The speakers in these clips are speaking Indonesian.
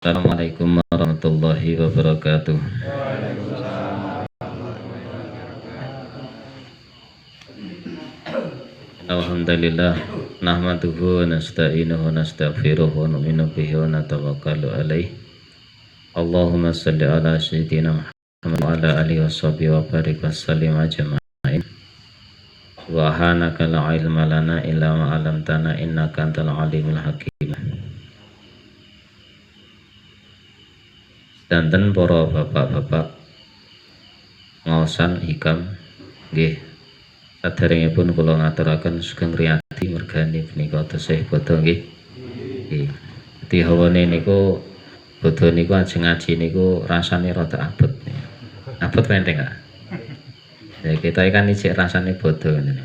Assalamualaikum warahmatullahi wabarakatuh. Alhamdulillah nahmaduhu wa nasta'inuhu wa nastaghfiruhu wa nu'minu bihi wa natawakkalu alaih. Allahumma salli ala sayyidina Muhammad wa ala alihi wa sahbihi wa barik wa sallim ajma'in. Subhanaka la ilma lana illa ma 'allamtana innaka antal alimul hakim. Danten para bapak-bapak ngaosan hikam nggih saderengipun kula ngaturaken sugeng riyadi mergani punika tesih bodho nggih. Nggih. Dadi hawane niku bodho niku ajeng ngaji niku rasane rada abot. Abot penting gak? Ya kita kan ijek rasane bodho ngene.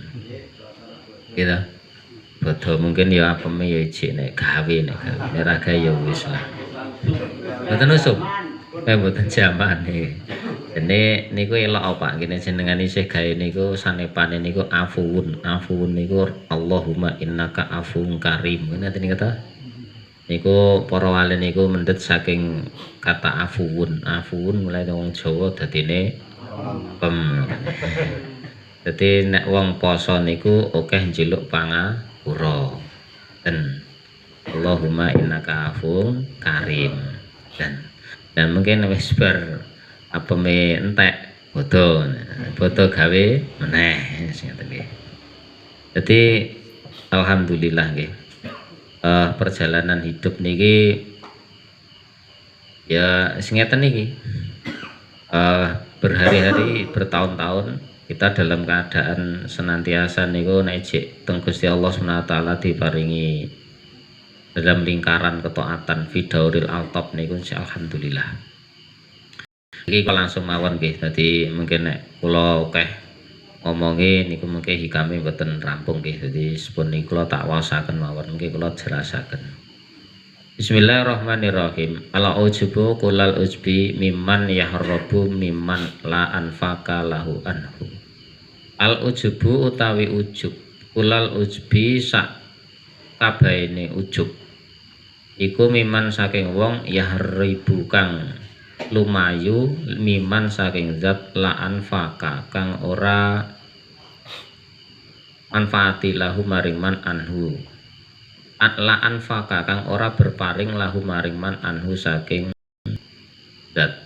Gitu. Bodho mungkin ya apeme ya ijek nek gawe nek ra gawe ya wis lah. Mboten usum. Mboten jamane. Dene niku elok Pak, kene jenengan isih gawe niku sanepane niku afuun. Afuun niku Allahumma innaka afuun karim. Ngeten niku ta. Niku para wali niku mendhet saking kata afuun. Afuun mulai wong Jawa dadine Dadi nek wong poso niku akeh njeluk pangapura. Den Allahumma innaka afuun karim. Dan mungkin wis bar apeme entek bodho gawe meneh sing ngoten nggih. Dadi alhamdulillah nggih. Perjalanan hidup niki ya sing ngeten niki. Berhari-hari bertahun-tahun kita dalam keadaan senantiasa niku nek jek teng Gusti Allah Subhanahu wa taala diparingi dalam lingkaran ketaatan fidauril altop niku alhamdulillah. Iki kok langsung mawon nggih. Dadi mungkin nek kula akeh ngomongi niku mungkin hikame mboten rampung nggih. Dadi sepun niku kula tak waosaken mawon mungkin kula jelasaken. Bismillahirrahmanirrahim. Ala ujubu kulal ujbi mimman yahrabu mimman la anfaka lahu anhu. Al ujubu utawi ujub. Kulal ujbi sak kabaene ujub. Iku miman saking wong yahribu kang lumayu miman saking zat la anfaka kang ora manfaati lahu maring man anhu. La anfaka kang ora berparing lahu maring man anhu saking zat.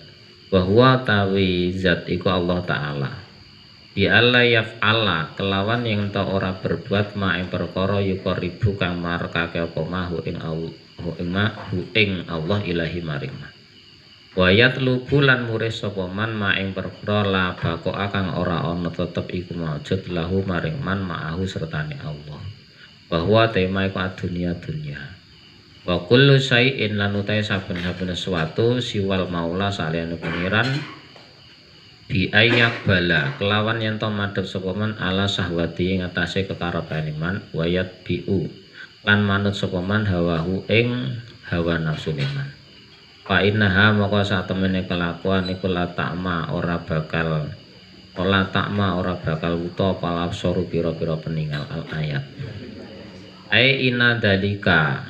Bahwa tawi zat iku Allah taala. Bi alla yaf'ala kelawan yang ta ora berbuat ma ing perkara yuqribu kang marekake apa mahu ing Allah ilahi maring ma. Wa yatlubu lan muris sapa man ma ing perkara la bako kang ora ana tetep iku maujud lahu maring man ma'ahu sertane Allah. Bahwa tema iku dunya. Wa kullu syai'in lan utahe saben-saben sesuatu siwal maula saliyane pengiran bi ayak bala kelawan yen to madhep sapa man ala sahwati ngatasé kekarepane man wayat biu lan manut sapa man hawahu ing hawa nafsune man. Fa innaha maka satemene kelakuan iku la takma ora bakal wuta palapsoru pira-pira peninggal al ayat. Ai inna dalika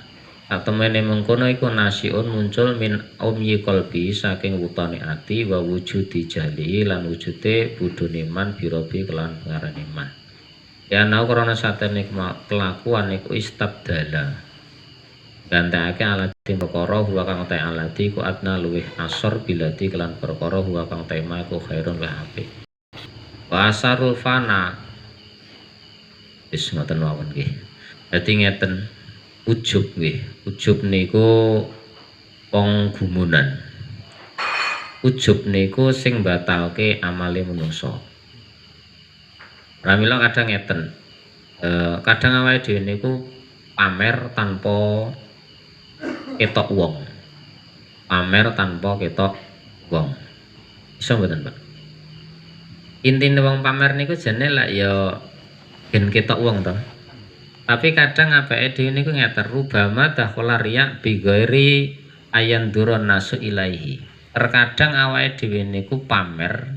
satemene mengkono iku nasiun muncul min umyi qalbi saking wutane ati wa wujudi jali lan wujude budune man birobi kelan pengarane man. Ya ana krana satene kelakuan iku istabdala. Gantekake alati perkara huwa kang ta alati ku adna luwih asor bilati kelan perkara huwa kang tema ku khairun wa apik. Wa asarul fana wis ngoten mawon nggih. Dadi ngeten ujub nggih. Ujub niku wong gumunan. Ujub niku sing batalke amale manungsa. Pramila kadang ngeten. Kadang awake dhewe niku pamer tanpa ketok wong. Pamer tanpa ketok wong. Iso mboten, Pak? Intine wong pamer niku jane lak ya gen ketok wong to. Tapi kadang awake dhewe niku ngeten rubama dakhala riya bi ghairi ayan duron nasu ilaihi. Terkadang awake dhewe niku pamer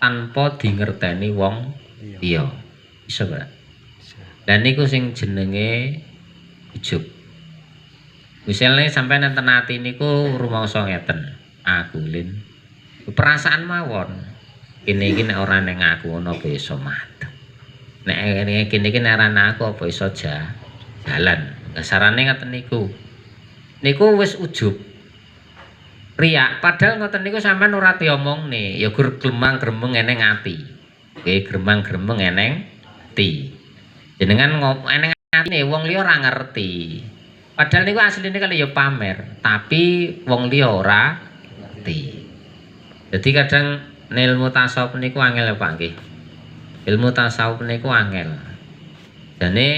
tanpa dingerteni wong liya. Iso, Pak? Dan niku sing jenenge ujub. Misalnya sampai nenten ati niku rumangsa ngeten, aku lin perasaan mawon. Kene iki nek ora ning aku ngono apa iso mati. Nek kene iki nek ora aku apa iso jalan. Dasarane ngoten niku. Niku wis ujub. Riak, padahal ngoten niku sampean ora diomongne, ya gur gremang-gremeng eneng ati. Nggih, gremang-gremeng eneng ati. Jenengan eneng atine wong liya ora ngerti. Padahal niku asline kali ya pamer, tapi wong liya ora ngerti. Jadi kadang ilmu tasawuf niku angel ya Pak nggih. Ilmu tasawuf niku angel. Dene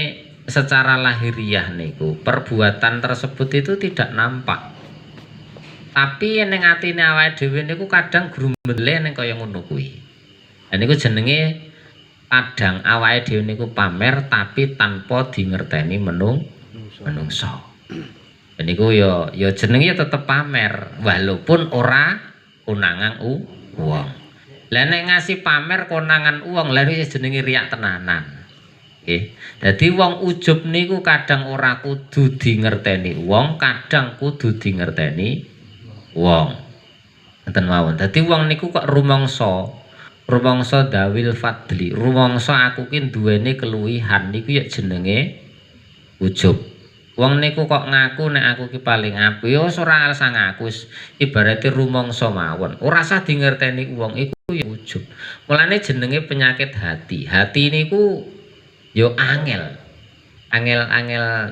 secara lahiriah niku perbuatan tersebut itu tidak nampak. Tapi ning atine awake dhewe niku kadang grumele ning kaya ngono kuwi. Lah niku jenenge kadang awake dhewe niku pamer tapi tanpa dingerteni menungso. Lah niku ya jenenge tetep pamer walaupun ora konangan wong. Lah nek ngasih pamer konangan wong lha iki jenenge riak tenanan. Nggih. Dadi wong ujub niku kadang ora kudu dingerteni wong, kadang kudu dingerteni wong. Ngoten mawon. Dadi wong niku kok rumangsa dawil fadli, rumangsa aku ki duweni keluwihan niku ya jenenge ujub. Wong niku kok ngaku nek aku ki paling apik ya ora alasan ngaku, ibarate rumangsa mawon. Ora usah dingerteni wong iku ya ujub. Mulane jenenge penyakit hati. Hati niku ya angel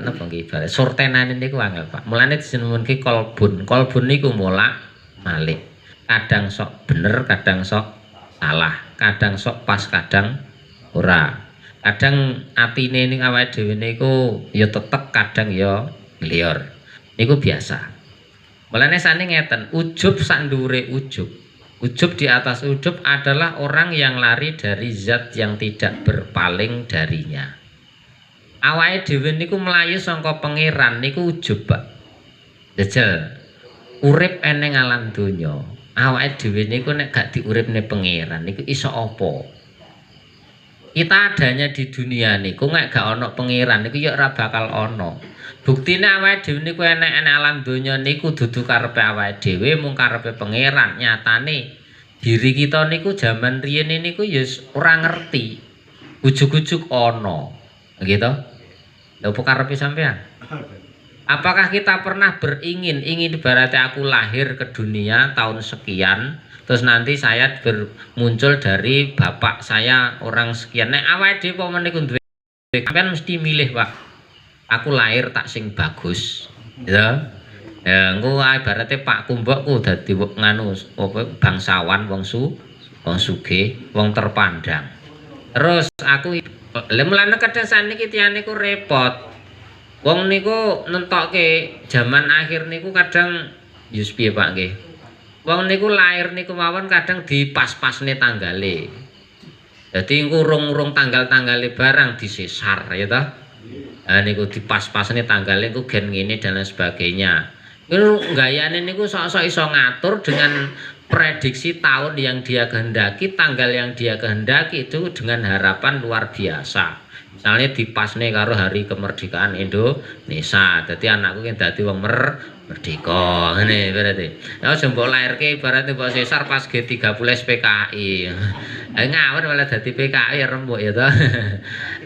napa nggih ibarat surtenane niku angel Pak. Mulane dijenengke kolbun. Kolbun niku malik. Kadang sok bener, kadang sok salah. Kadang sok pas, kadang ora. Kadang atine ning awake dhewe niku ya tetek, kadang ya nglior. Niku biasa. Mulane sane ngeten, ujub sak ndhuwure ujub. Ujub di atas ujub adalah orang yang lari dari zat yang tidak berpaling darinya. Awake dhewe niku mlayu saka pangeran niku ujub, Pak. Jajal urip eneng alam donya. Awake dhewe niku nek gak diuripne pangeran niku iso apa? Kita adanya di dunia niku nek gak ana pangeran niku ya ora bakal ana. Buktine awake dhewe niku enek-enek alam donya niku dudu karepe awake dhewe mung karepe pangeran. Nyatane diri kita niku jaman riyen niku ya ora ngerti. Ujug-ujug ana. Gitu. Lha opo karepe sampean? Apakah kita pernah ingin ibaratnya aku lahir ke dunia tahun sekian, terus nanti saya muncul dari bapak saya orang sekian. Nek awake dhewe apa niku duwe sampean mesti milih, Pak. Aku lahir tak sing bagus. Ya. Ya engko ibaratnya Pak Kumbokku dadi nganu apa bangsawan wong sugih, wong terpandang. Terus aku mulane kadang saniki tiyane niku repot. Wong niku nentokke jaman akhir niku kadang yus piye Pak nggih. Wong niku lahir niku mawon kadang dipas-pasne tanggale. Dadi ngurung-urung tanggal-tanggale barang disesar ya toh. Nah niku dipas-pasne tanggale niku gen ngene dan lain sebagainya. Niku gayane niku sok-sok iso ngatur dengan prediksi tahun yang dia kehendaki, tanggal yang dia kehendaki itu dengan harapan luar biasa. Misalnya dipasne karo hari kemerdekaan Indonesia. Dadi anakku ki dadi wong merdeka. Ngene berarti. Ya jembok lairke ibaratnya mbok sesar pas G30 PKI. Ngawur malah dadi PKI rembuk ya toh.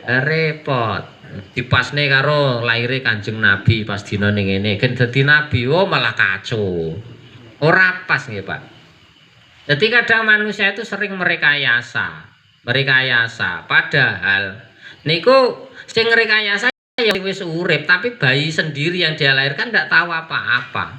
Repot. Dipasne karo lahire Kanjeng Nabi pas dina ning ngene. Gen dadi nabi oh malah kacau. Ora pas nggih, Pak. Jadi kadang manusia itu sering merekayasa, padahal niku sing rekayasa ya wis urip, tapi bayi sendiri yang dia lahirkan ndak tahu apa-apa.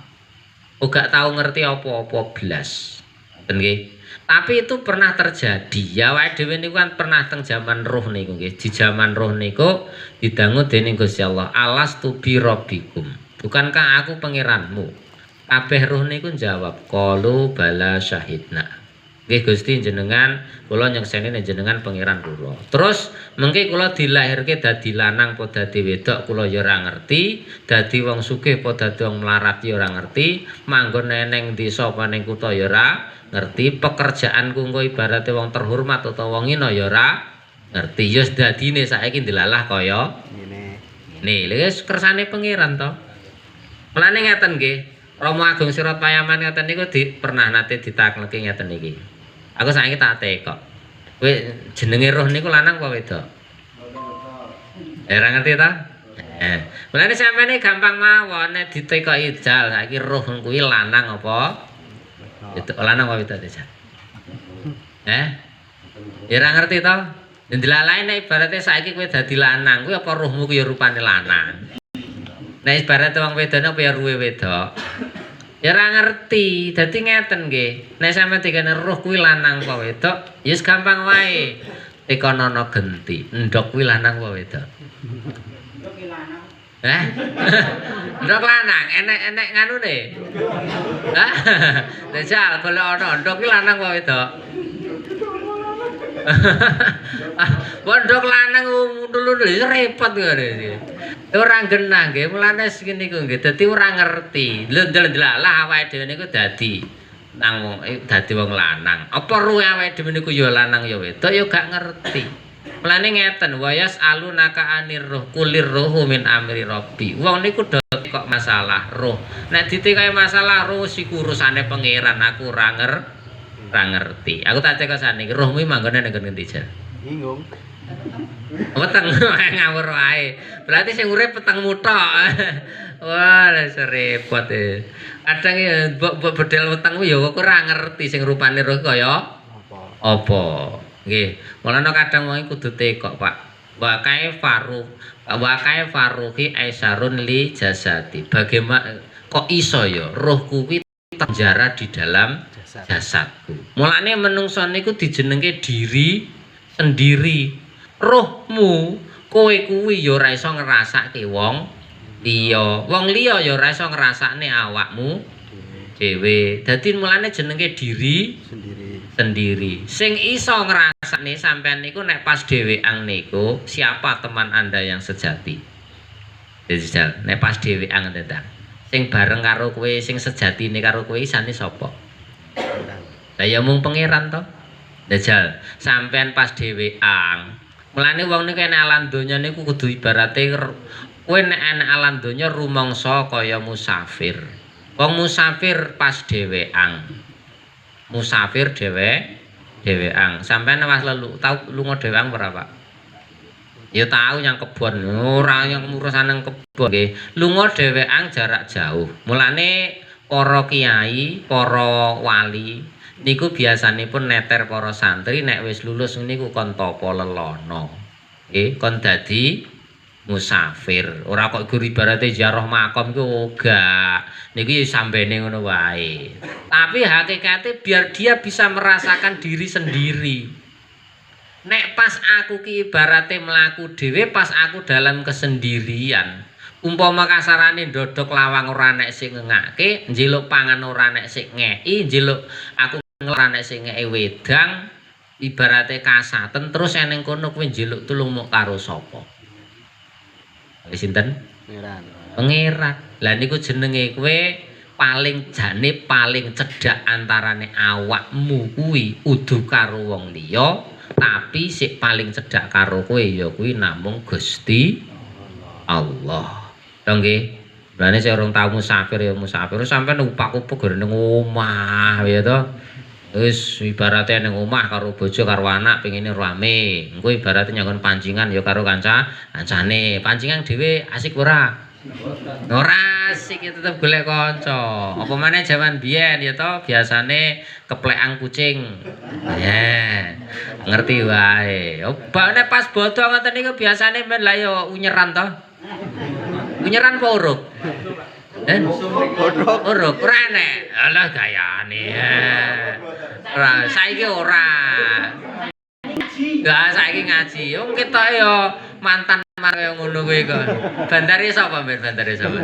Gak tahu ngerti apa-apa blas. Nggih. Tapi itu pernah terjadi. Ya awake dhewe niku kan pernah teng zaman roh niku nggih. Di zaman roh niku didangu dening Gusti Allah, "Alastu bi rabbikum?" Bukankah aku pangeranmu? Kabeh roh niku jawab, qalu bala syahidna. Nggih Gusti jenengan kula nyekseni jenengan pangeran kula. Terus mengke kula dilahirke dadi lanang apa dadi wedok kula ya ora ngerti, dadi wong sugih apa dadi wong melarat ya ora ngerti, manggon ning desa apa ning kutha ya ora ngerti, pekerjaanku engko ibarate wong terhormat utawa wong ina ya ora ngerti. Ya dadine saiki dilalah kaya ngene. Lha wis kersane pangeran to. Mulane ngeten nggih, Rama Agung Sirat Payaman ngeten niku pernah nate ditakleki ngeten iki. Aku saiki tak tekok. Kowe jenenge roh niku lanang apa wedok? Ora ngerti ta? Mulane sampeyan gampang mawon nek ditekoki jal saiki roh kuwi lanang apa? Wedok lanang apa wedok jal? Ya ora ngerti to? Ndelalae nek ibarate saiki kowe dadi lanang, kuwi apa rohmu kuwi ya rupane lanang. Nek ibarate wong wedone apa ya ruwe wedok. Ya ora ngerti. Dadi ngeten nggih. Nek sampeyan dikene roh kuwi lanang apa wedok, ya wis gampang wae. Ekonono genti, ndok kuwi lanang apa wedok? Ndok ki lanang. Ndok lanang, enek nganune. Hah? Dajal golek ana ndok ki lanang apa wedok? Ndok lanang ngono lho repot ngene. Ora genah nggih, mulane sing niku nggih dadi ora ngerti. Lho ndelalah awake dhewe niku dadi nang dadi wong lanang. Apa ruwe awake dhewe niku ya lanang ya wedok ya gak ngerti. Mulane ngeten, wayas alunaka anir roh kulir rohu min amri rabbi. Wong niku kok masalah roh. Nek ditekoki masalah roh siku urusane pangeran, aku ora ngerti. Aku tak cek saniki, rohmu manggone nang ngendi, Jan? Bingung. Weteng ngawur wae. Berarti sing urip petengmu tok. Wah, repot e. Kadang ya mbok bedel wetengmu ya kok ora ngerti sing rupane roh kaya apa. Nggih, mulane kadang wong kudu tekok, Pak. Wa kae faruhi aisarun li jasadi. Bagaimana kok iso ya roh kuwi terpenjara di dalam jasadku. Mulane menungso niku dijenengke diri sendiri. Rohmu kowe kuwi ya ora iso ngrasake wong liya. Wong liya ya ora iso ngrasakne awakmu dhewe. Dadi mulane jenenge diri sendiri. Sing iso ngrasakne sampean niku nek pas dhewean niku siapa teman Anda yang sejati. Jadi nek pas dhewean tenan. Sing bareng karo kowe, sing sejatine karo kowe isane sapa? Lah ya mung pangeran to. Dajal, sampean pas dhewean. Mulane wong niku nek alam donya niku kudu ibarate kowe nek ana alam donya rumangsa kaya musafir. Wong musafir pas dhewean. Musafir dhewean. Sampean wis tau lunga dhewean ora, Pak? Ya tahu yang kebon, ora yang urusan nang kebon nggih. Lunga dhewean jarak jauh. Mulane para kiai, para wali niku biasanipun neter para santri nek wis lulus niku kon tapa lelono. Nggih, kon dadi musafir. Ora kok gur ibarate ziarah makam iku ora. Niku ya sambene ngono wae. Tapi hakikate biar dia bisa merasakan diri sendiri. Nek pas aku ki ibarate mlaku dhewe pas aku dalam kesendirian. Umpama kasarane ndodok lawang ora nek sing ngengake, njeluk pangan ora nek sing ngeki, njeluk aku ora nek sing ngeki wedang, ibarate kasaten terus eneng kono kuwi njeluk tulung muk karo sapa? Sinten? Pangeran. Lah niku jenenge kowe paling jane paling cedhak antarane awakmu kuwi udu karo wong liya. Tapi sik paling cedhak karo kowe ya kuwi namung Gusti Allah. Lho nggih. Mulane sing urung tau musafir ya musafir sampeyan upak-upuk gore ning omah ya to. Wis ibarate ning omah karo bojo karo anak pengine rame. Engko ibarate nyanggon pancingan ya karo kancane. Pancingan dhewe asik ora? Ora asik tetep golek kanca. Apa maneh jaman biyen ya to biasane keplekan kucing. Ya. Ngerti wae. Obane pas bodho ngoten niku biasane men lah ya unyeran to. Unyeran apa uruk? Uruk ora enek. Alah gayane. Ora saiki ora. Lah saiki ngaji. Wong ketok ya mantan kaya ngono kuwi kok. Bandare sapa mbek bandare sapa?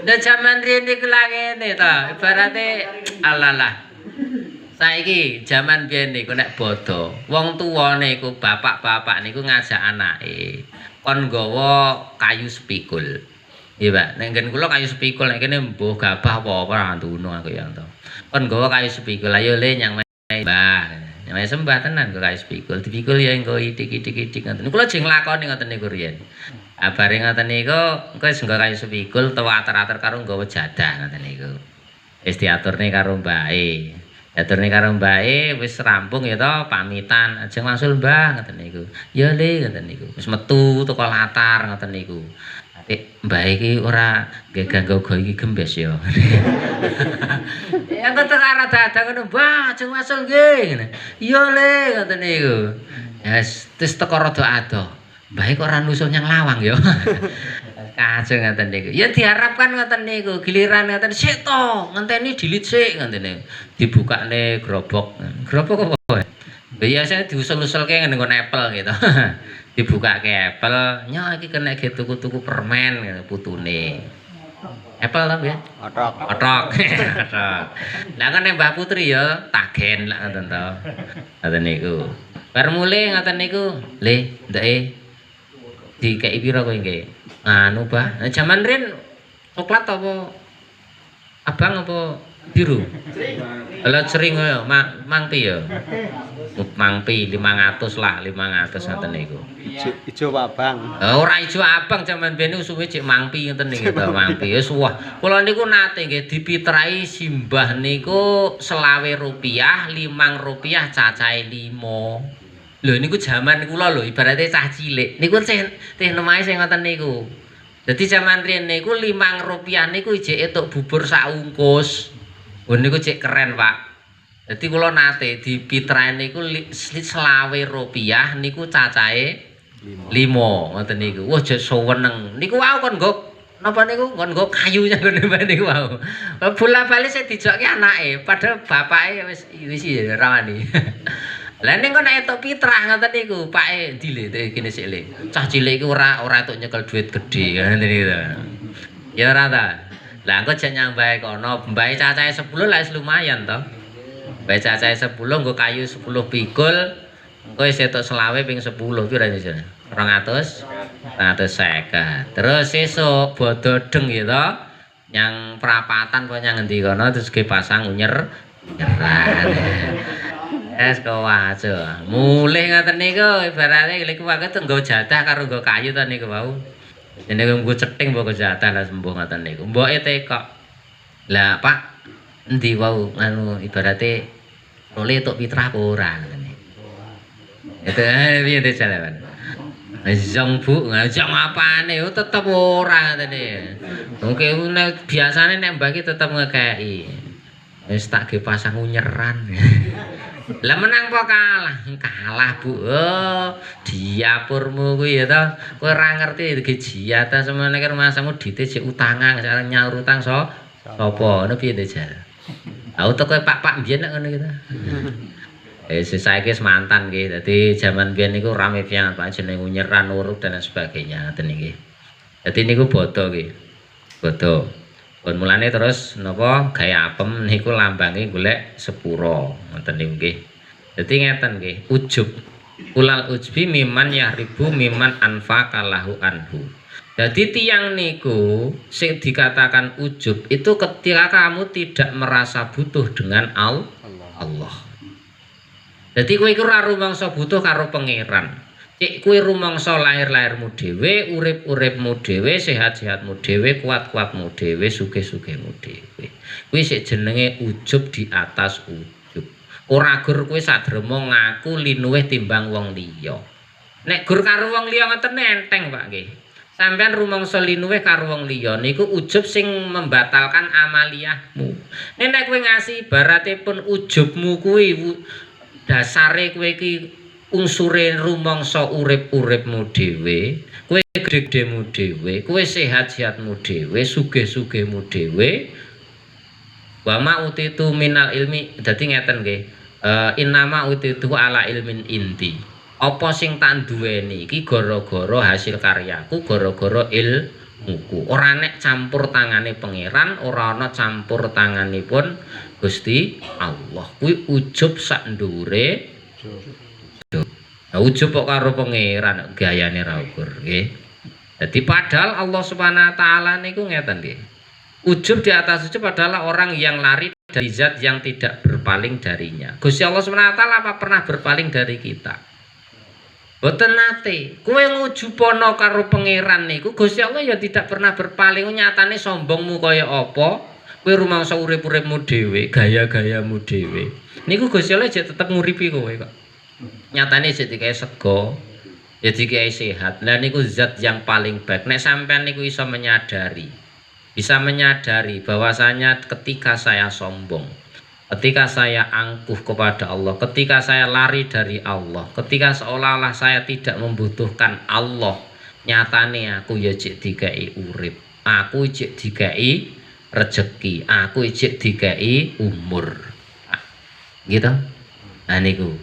Lah jaman riyen iku lha ngene to. Ibarate alalah. Saiki jaman biyen niku nek bodho, wong tuwane iku bapak-bapak niku ngajak anake kon nggawa kayu spikul. Iya, Pak. Nek nggen kula kayu spikul nek kene mbuh gabah apa ora ndunung aku ya to. Kon nggawa kayu spikul. Ayo le nyang Mbah. Nyang sembah tenan kok kayu spikul. Dipikul ya engko itik-itik ngoten. Kula jeng lakoni ngoten niku riyen. Bareng ngoten niku engko wis nggo kayu sepikul utawa ater-ater karo nggawa jadah ngoten niku. Wis diaturne karo mbake. Diaturne karo mbake wis rampung ya to pamitan. Ajeng wangsul Mbah ngoten niku. Ya Le ngoten niku. Wis metu teko latar ngoten niku. Mbah iki ora nggih ganggu iki gembes ya. Ya kok arah dadak ngono, Mbah, ajeng wangsul nggih. Ya Le ngoten niku. Ya wis teko rada adoh. Mbah kok ora nusul nyang lawang ya. Kajeng ngoten niku. Ya diharapkan ngoten niku, giliran ngoten sik to, ngenteni dilit sik ngoten niku. Dibukane grobok. Grobok apa? Biasane diusul-usulke nggon apple gitu. Dibukake apple, nya iki kena ge tuku-tuku permen putune. Apple ta ya? Otok. Otok. Lah kan Mbah Putri ya tagen lak ngoten to. Ngoten niku. Bar mulih ngoten niku, Le, ndeke dikei pira kowe nggih? Anu Bah, jaman rin coklat apa abang apa biru? Lah cering ya, mangpi ya. Mangpi 500 lah, 500 ngoten niku. Ijo abang. Ora ijo abang jaman biyen usume cek mangpi ngoten niku, mangpi. Wis wah, kula niku nate nggih dipitrai simbah niku Rp20, Rp5 cacahe 5. Lho niku jaman kula lho ibaratnya cah cilik. Niku teh nemahe sing ngoten niku. Dadi jaman riyen niku Rp5 niku ijek entuk bubur sak ungkus. Oh niku cek keren, Pak. Dadi kula nate dipitrai niku Rp20 niku cacahe 5 ngoten niku. Wah jet seneng. Niku wau kon nggo napa niku kon nggo kayunya ngene niku wau. Bola-bali sing dijokke anake, padahal bapake wis ora wani. Lah ning kok nek entuk pitrah ngoten niku, pake dile kene sik le. Cah cilik iku ora entuk nyekel dhuwit gedhe ngoten niku. Ya ora ta. Lah engko jan nyambahe kono, mbahe cacahe 10 lah wis lumayan to. Mbahe cacahe 10 nggo kayu 10 pikul. Engko wis entuk 20 ping 10 pira iki? 200. 250. Terus sesuk bododeng ya to. Nyang prapatan apa nyang endi kono terus ge pasang unyer. Nyeran. Es kawaco. Mulih ngoten niku ibarate niku wae nggo jadah karo nggo kayu to niku wau. Jenenge nggo cething mbok jadah lah sembuh ngoten niku. Mboke teko. Lah Pak, endi wau anu ibarate oleh tok pitrah apa ora ngoten niku. Itu piye to jalan. Jong Bu, jong apane tetep ora ngoten niku. Oke nek biasane nek mbah ki tetep ngekeki. Wis tak ge pasang unyeran. Lah menang apa kalah? Kalah Bu. Oh, diapurmu kuwi ya to. Kowe ora ngerti iki jiyata semene karo masamu dite sik utangan, sareng nyaur utang sapa? Ngono piye to Jar? Aku to kowe Pak mbiyen nek ngono iki to. Saiki wis mantan nggih. Dadi jaman biyen niku rame pian Pak jeneng unyeran urut dan sebagainya ngoten iki. Dadi niku bodo nggih. Bodo. Pun mulane terus napa gawe apem niku lambange golek sepuro ngoten niku nggih. Dadi ngeten nggih, ujub. Ulal ujbi miman yahribu miman anfaqalahu anhu. Jadi tiang niku sing dikatakan ujub itu ketika kamu tidak merasa butuh dengan Allah. Jadi kowe iku ora rumangsa butuh karo pangeran. Cek kowe rumangsa lahir-lahirmu dhewe, urip-uripmu dhewe, sehat-sehatmu dhewe, kuat-kuatmu dhewe, sugih-sugihmu dhewe. Kuwi sik jenenge ujub di atas ujub. Ora gur kowe sadremo ngaku linuwih timbang wong liya. Nek gur karo wong liya ngoten enteng Pak nggih. Sampeyan rumangsa linuwih karo wong liya niku ujub sing membatalkan amaliyahmu. Nek kowe ngasih ibaratipun ujubmu kuwi dasare kowe iki unsure rumangsa urip-uripmu dhewe, kowe gedhe-gedhemu dhewe, kowe sehat-sehatmu dhewe, sugih-sugihmu dhewe. Wa ma utitu minal ilmi, dadi ngeten nggih. Innama utitu ala ilmin inti. Apa sing tak duweni iki gara-gara hasil karyaku, gara-gara ilmuku. Ora nek campur tangane pangeran, ora ana campur tanganipun Gusti Allah. Kuwi ujub sak ndure. Ujub kok karo pangeran gayane ra ukur nggih. Dadi padahal Allah Subhanahu wa taala niku ngeten nggih. Ujub di atas ujub adalah orang yang lari dari zat yang tidak berpaling darinya. Gusti Allah Subhanahu wa taala apa pernah berpaling dari kita? Boten nate. Kowe ngujupana karo pangeran niku Gusti Allah ya tidak pernah berpaling. Nyatane sombongmu kaya apa? Kowe rumangsa urip-uripmu dhewe, gaya-gayamu dhewe. Niku Gusti Allah jek tetep nguripi kowe kok. Nyatane jek dikae sego, ya dikae sehat. Lah niku zat yang paling baik. Nek sampean niku bisa menyadari bahwasanya ketika saya sombong, ketika saya angkuh kepada Allah, ketika saya lari dari Allah, ketika seolah-olah saya tidak membutuhkan Allah, nyatane aku ya jek dikai urip, aku jek dikai rezeki, aku jek dikai umur. Gitu. Nah niku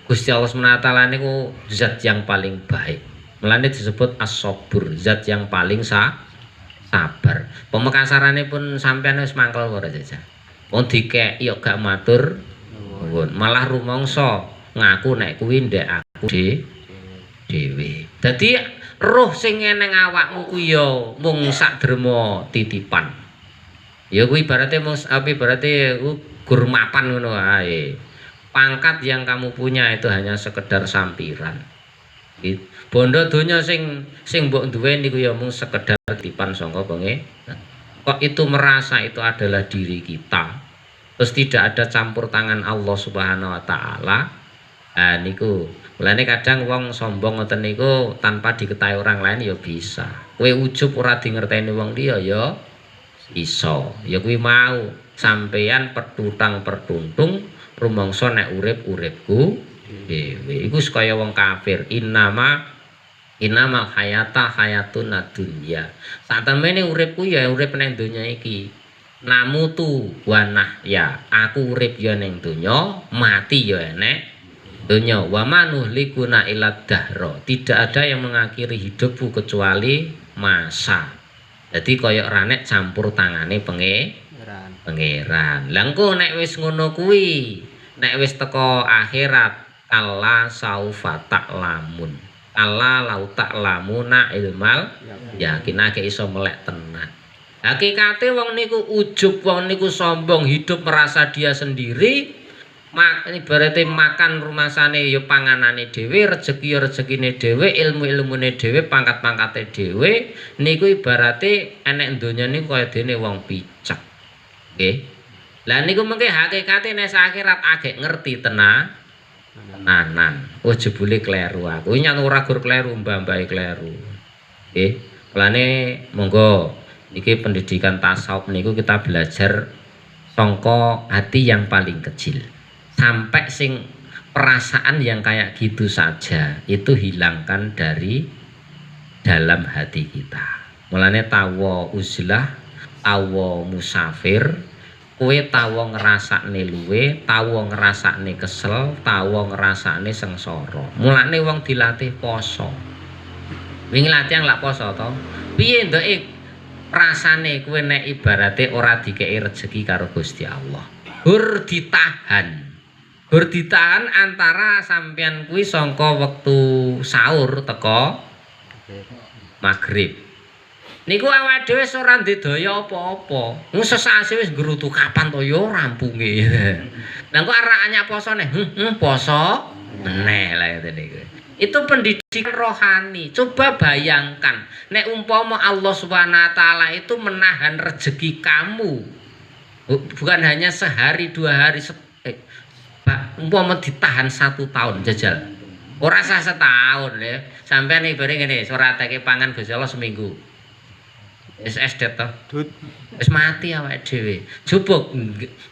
Gusti Allah SWT niku zat yang paling baik. Mulane disebut as-sabur, zat yang paling sabar. Pemekasarannya pun sampean wis mangkel ora jajah. Wong dikek yo gak matur nuwun, malah rumangsa ngaku nek kuwi ndek aku dhewe. Dadi roh sing eneng awakmu kuwi yo mung sak derma titipan. Ya kuwi ibarate mung ibarate gur mapan ngono ae. Pangkat yang kamu punya itu hanya sekedar sampiran. Bondo donya sing mbok duwe niku ya mung sekedar titipan sangka pengen. Kok itu merasa itu adalah diri kita, terus tidak ada campur tangan Allah Subhanahu wa taala. Niku mulane kadang wong sombong ngoten niku tanpa diketahui orang lain ya bisa. Kowe ujub ora dingerteni wong liya ya iso. Ya kuwi mau sampeyan pertuntung rumangsa nek uripku dhewe. Iku kaya wong kafir. Innamal hayata hayatun dunya. Sak temene uripku ya urip ning donya iki. Namutu wanah ya, aku urip ya ning donya, mati ya enek donya. Wa manuhlikuna ilad dahra. Tidak ada yang mengakhiri hidupku kecuali masa. Jadi kaya ranek campur tangane pangeran. Lah engko nek wis ngono kuwi, nek wis teko akhirat, Allah saufa ta'lamun. Allah lau ta'lamuna ilmal yakin ake iso melek tenan. Hakikate wong niku ujub, wong niku sombong, hidup merasa dia sendiri. Ibaratnya makan rumasane ya panganane dhewe, rezeki ya rezekine dhewe, ilmu-ilmune dhewe, pangkat-pangkate dhewe. Niku ibarate enek donya niku kaya dene wong picek. Nggih. Lah niku mengke hakikate nek akhirat agek ngerti tenanan. Oh jebule kleru aku. Nyang ora gur kleru, mbah-mbahe kleru. Nggih. Mulane monggo iki pendidikan tasawuf niku kita belajar sangka hati yang paling kecil. Sampai sing perasaan yang kayak gitu saja itu hilangkan dari dalam hati kita. Mulane tawa uzlah, tawa musafir, kowe tawa ngrasakne luwe, tawa ngrasakne kesel, tawa ngrasakne sengsara. Mulane wong dilatih poso. Wingi latihan lak poso to. Piye ndoke rasane kowe nek ibarate ora dikeki rezeki karo Gusti Allah. Gur ditahan antara sampean kuwi sangka wektu sahur teko maghrib. Niku awake dhewe ora ndedaya apa-apa. Wong sesase wis ngrutu kapan to ya rampunge. Lah kok arek anyak posone, poso meneh lah ngene. Itu pendidikan rohani. Coba bayangkan nek umpama Allah Subhanahu wa taala itu menahan rezeki kamu. Bukan hanya sehari 2 hari umpama ditahan 1 tahun jajal. Ora sah setahun ya. Sampeyan ibare ngene, ora ateke pangan Gusti Allah seminggu. Wis esdet to. Wis mati awake dhewe. Coba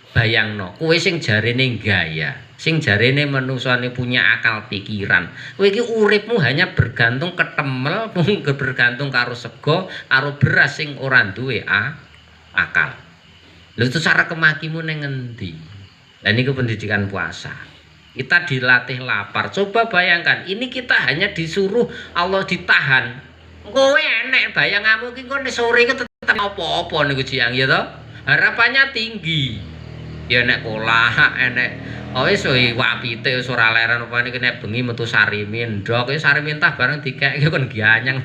bayangno, kowe sing jarene gaya, sing jarene manusane punya akal pikiran. Kowe iki uripmu hanya bergantung ketemel, bergantung karo sego, karo beras sing ora duwe akal. Lha itu cara kemakimu ning ngendi? Lah niku pendidikan puasa. Kita dilatih lapar. Coba bayangkan, ini kita hanya disuruh Allah ditahan. Kowe enek bayanganmu ki engko sore iki tetep apa-apa niku jiang ya to. Harapannya tinggi. Ya nek kolak, enek wis iwak pitik wis ora leren apa niki nek bengi metu sarimi ndok, sarimi entah bareng dikek kon gianyang.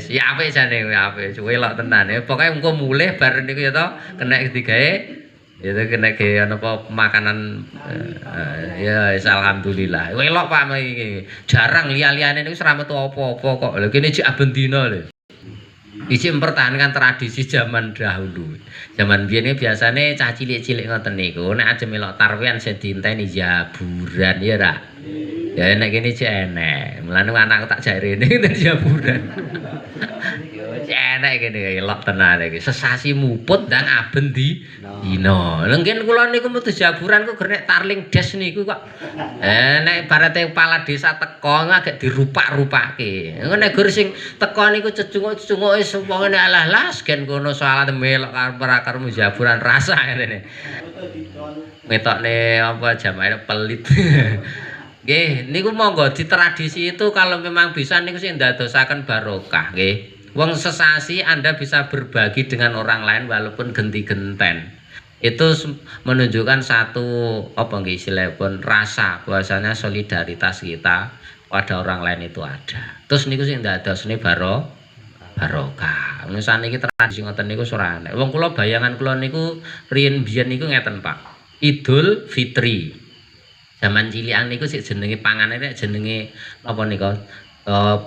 Ya apik jane apik, welok tenan. Pokoke engko mulih bar niku ya to, kena digawe Itu kena ke apa makanan ya alhamdulillah. Welok Pak iki. Jarang liya-liyane niku ora metu apa-apa kok. Lha kene cek abendina lho. Iki mempertahankan tradisi zaman dahulu. Zaman biyen biasane cah cilik-cilik ngoten niku nek aja melok tarwian sing diinteni jaburan ya ra. Ya nek kene cek enek. Mulane anakku tak jak rene jaburan. Enak kene elok tenan iki. Sesasi muput ndang aben dina. Lha ngen kula niku metu jaburan kok gernek tarling des niku kok. Nek ibarate kepala desa teko agak dirupak-rupake. Nek gur sing teko niku cecunguk-cecunguk wis wong ngene alah gen kono salat melok karo jaburan rasa ngene. Metokne apa jamaah pelit. Nggih, niku monggo di tradisi itu kalau memang bisa niku sing ndadosaken barokah nggih. Wong sesasi Anda bisa berbagi dengan orang lain walaupun genti-genten. Itu menunjukkan satu apa nggih istilahipun rasa bahwasanya solidaritas kita pada orang lain itu ada. Terus niku sing ndadosne barokah. Misale iki tradisi ngoten niku ora enek. Wong kula bayangan kula niku riyen biyen niku ngeten Pak. Idul Fitri. Zaman cilikan niku sik jenenge pangane nek jenenge apa nika?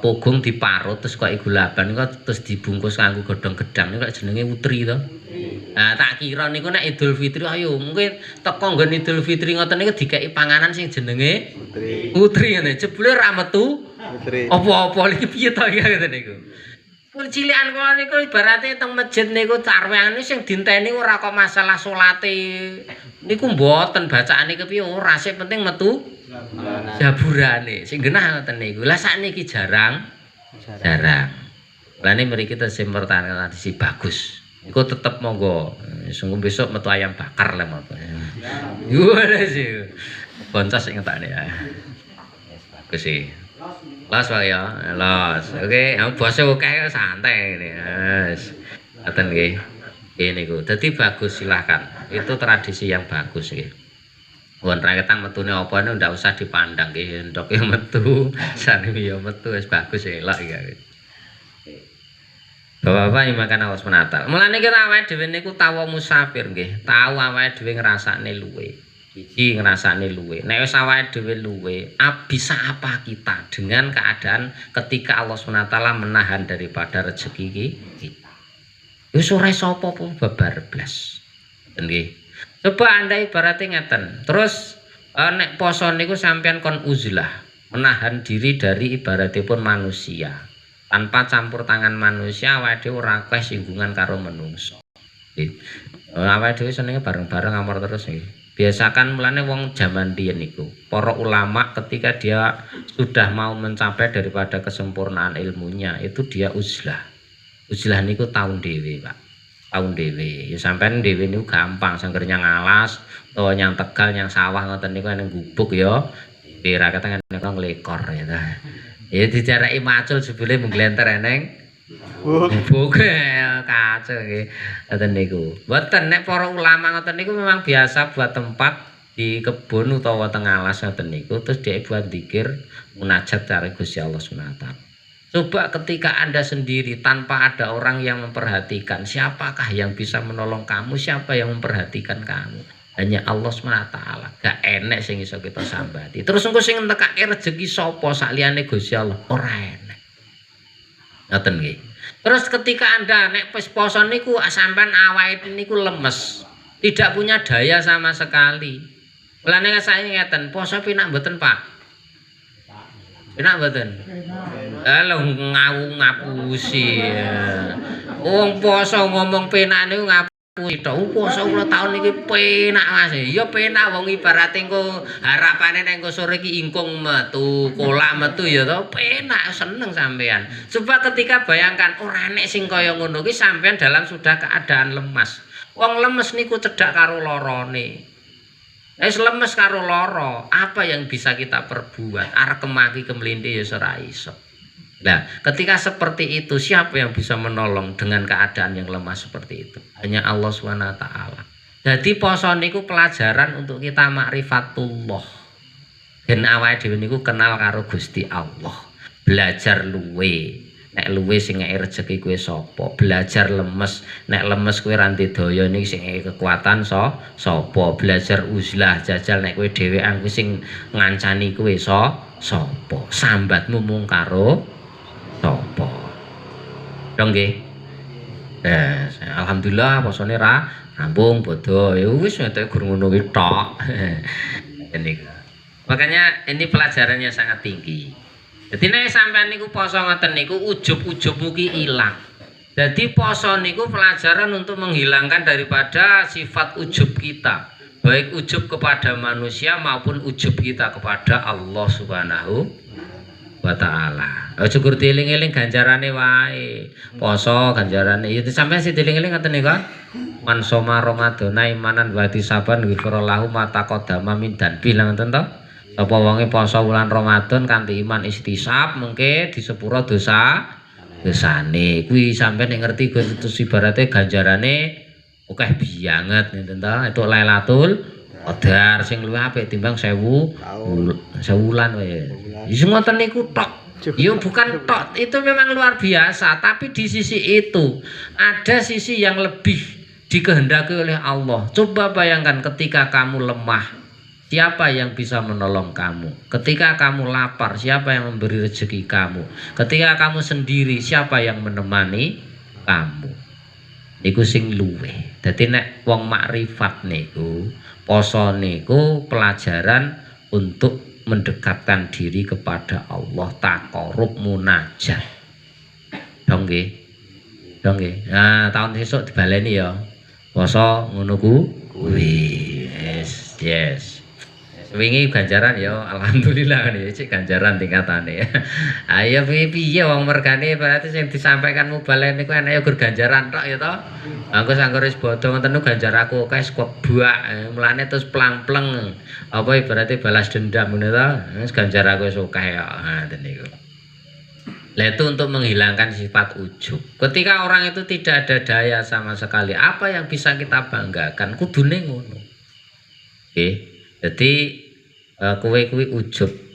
Pogong diparut terus kok gulaban kok terus dibungkus kanggo godhong gedang niku jenenge utri to. Nah, tak kira niku nek Idul Fitri ayo mungkin teko nggon Idul Fitri ngoten niku dikeki panganan sing jenenge utri ngene. Jebule ra metu utri. Apa-apa iki piye to iki ngoten niku. Kul cilikan kula niku ibarate teng masjid niku carwean sing dinteni ora kok masalah salate niku mboten bacaane kepiye ora sing penting metu jaburane sing genah ngoten niku. Lah sakniki jarang. Lane mriki tesih pertahanan tradisi bagus. Iku tetep monggo. Sungguh besok metu ayam bakar lah monggo. Yo sih. Boncos sing ngetakne ya. Bagus sih. Los Pak ya. Los. Oke, yang bose akeh santai ngene. Wes. Ngoten nggih. Nggih niku. Dadi bagus silahkan. Itu tradisi yang bagus nggih. Wong raketang metune apa niku ndak usah dipandang nggih, endok yo metu, sanemi yo metu wis bagus elok iki. Bapak-bapak yang makan awas menatal. Mulane kita awake dhewe niku tawa musafir nggih, tahu awake dhewe ngrasakne luwe. Iki ngrasakne luwe. Nek wis awake dhewe luwe, bisa apa kita dengan keadaan ketika Allah SWT menahan daripada rezeki kita. Wis ora iso apa-apa babar blas. Nggih. Coba Anda ibaratnya ngeten. Terus nek poso niku sampean kon uzlah, menahan diri dari ibaratipun manusia. Tanpa campur tangan manusia, awake dhewe ora akeh singgungan karo menungso. Nggih. Awake dhewe senenge bareng-bareng amor terus nggih. Biasakan mulane wong jaman riyen niku, para ulama ketika dia sudah mau mencapai daripada kesempurnaan ilmunya, itu dia uzlah. Uzlah niku taun dhewe, Pak. Taun dhewe ya sampean dhewe niku gampang sangger nyang alas utawa nyang Tegal nyang sawah ngoten niku nang gubuk ya ora keteng nang lekor ya ta. Ya dijaraki macul jebule mengglenter eneng gubuk kacau nggih ngoten niku. Mboten nek para ulama ngoten niku memang biasa buat tempat di kebun utawa teng alas ngoten niku terus dhek buat zikir munajat karo Gusti Allah SWT. Coba ketika Anda sendiri tanpa ada orang yang memperhatikan, siapakah yang bisa menolong kamu, siapa yang memperhatikan kamu? Hanya Allah SWT. Gak enek sing iso kita sambati. Terus engko sing entekake rezeki sapa sakliyane Gusti Allah? Ora enek. Ngoten nggih. Terus ketika Anda nek wis poso niku sampean awake niku lemes, tidak punya daya sama sekali. Mulane saya ngeten, poso pinak mboten, Pak? Enak mboten? Lho ngapusi. Wong poso ngomong penak niku ngapusi tok. Poso kula taun iki penak Mas. Ya penak wong ibarate engko harapane nek engko sore iki ingkung metu, kolak metu ya to penak seneng sampean. Coba ketika bayangkan ora nek sing kaya ngono ki sampean dalam sudah keadaan lemas. Wong lemes niku cedhak karo lorone. Wis lemes karo loro, apa yang bisa kita perbuat? Arep kemaki kemlinte ya ora iso. Nah, ketika seperti itu siapa yang bisa menolong dengan keadaan yang lemah seperti itu? Hanya Allah SWT. Jadi poso niku pelajaran untuk kita makrifatullah. Dan awake dhewe niku kenal karo Gusti Allah. Belajar luwe. nek luwe sing ngeki rezeki kuwi sapa? Belajar lemes, nek lemes kowe ra daya niki sing ngeki kekuatan sapa? Belajar uzlah jajal nek kowe dhewean kuwi sing ngancani kowe sapa? Sambatmu mung karo sapa? Dong nggih. Alhamdulillah posone ra rampung bodho. Ya wis nek gur ngono kuwi tok. Ini. Makanya ini pelajarannya sangat tinggi. Jadi nek sampean niku poso ngoten niku ujub-ujub mugi ilang. Jadi poso niku pelajaran untuk menghilangkan daripada sifat ujub kita, baik ujub kepada manusia maupun ujub kita kepada Allah Subhanahu wa taala. Aja gur dieling-eling ganjarane wae. Poso ganjarane ya sampean sing dieling-eling ngoten niku. Man soma Ramadhana imanan wa tisaban ghufrallahu ma taqaddama min dzanbi ngoten to. Apa wonge poso wulan Ramadan kanthi iman istisab mengke disepuro dosane. Kuwi sampeyan nek ngerti terus ibarate ganjarane akeh banget ngeten ta. Itu Lailatul Qadar sing luwih apik timbang 1000 wulan wae. Wis ngoten niku tok. Ya bukan tok, itu memang luar biasa, tapi di sisi itu ada sisi yang lebih dikehendaki oleh Allah. Coba bayangkan ketika kamu lemah, siapa yang bisa menolong kamu? Ketika kamu lapar, siapa yang memberi rezeki kamu? Ketika kamu sendiri, siapa yang menemani kamu? Iku sing luweh. Dadi nek wong makrifat niku, poso niku pelajaran untuk mendekatkan diri kepada Allah, taqarrub munajat. Dong nggih. Dong nggih. Nah, tahun sesuk dibaleni ya. Poso ngono kuwi. Yes. Wingi ganjaran ya alhamdulillah ya cek ganjaran tingkatane. Ayo piye wong mergane berarti sing disampaikan mubalen niku enek gur ganjaran tok ya to. Angko sanggore wis bodho ngoten ganjar aku akeh kebak mulane terus plang-pleng. Apa ibaratnya balas dendam ngono to. Wis ganjar aku wis akeh ya. Ngoten niku. Lah itu untuk menghilangkan sifat ujub. Ketika orang itu tidak ada daya sama sekali, apa yang bisa kita banggakan? Kudune ngono. Oke. Jadi kuwi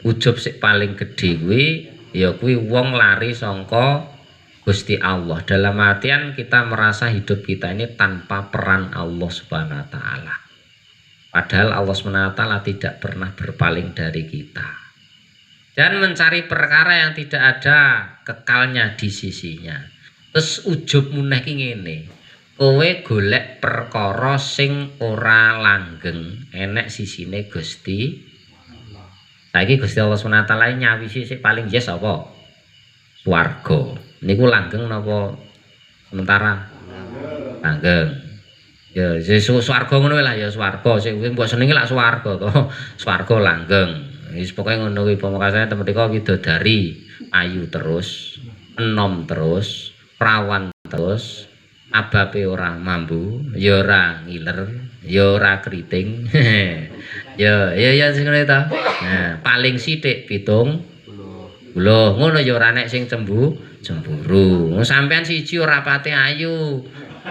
ujub sik paling gedhe kuwi ya kuwi wong lari sangka Gusti Allah. Dalam artian kita merasa hidup kita ini tanpa peran Allah Subhanahu wa taala. Padahal Allah Subhanahu wa taala tidak pernah berpaling dari kita. Dan mencari perkara yang tidak ada kekalnya di sisinya. Terus ujub muneh ki ngene. Kowe golek perkara sing ora langgeng enek sisine Gusti. Saiki Gusti Allah Subhanahu wa taala nyawisi sing paling yes apa? Swarga. Niku langgeng napa sementara? Langgeng. Ya swarga ngono lah ya swarga sing mbok senengi lak swarga to. Swarga langgeng. Wis pokoke ngono kuwi pamekarsane temeka widodari ayu terus, enom terus, prawan terus. Abape ora mambu, ya ora ngiler, ya ora kriting. ya sing ngene ta. Nah, paling sithik 70. Ngono ya ora nek sing cemburu. Sampean siji ora pati ayu.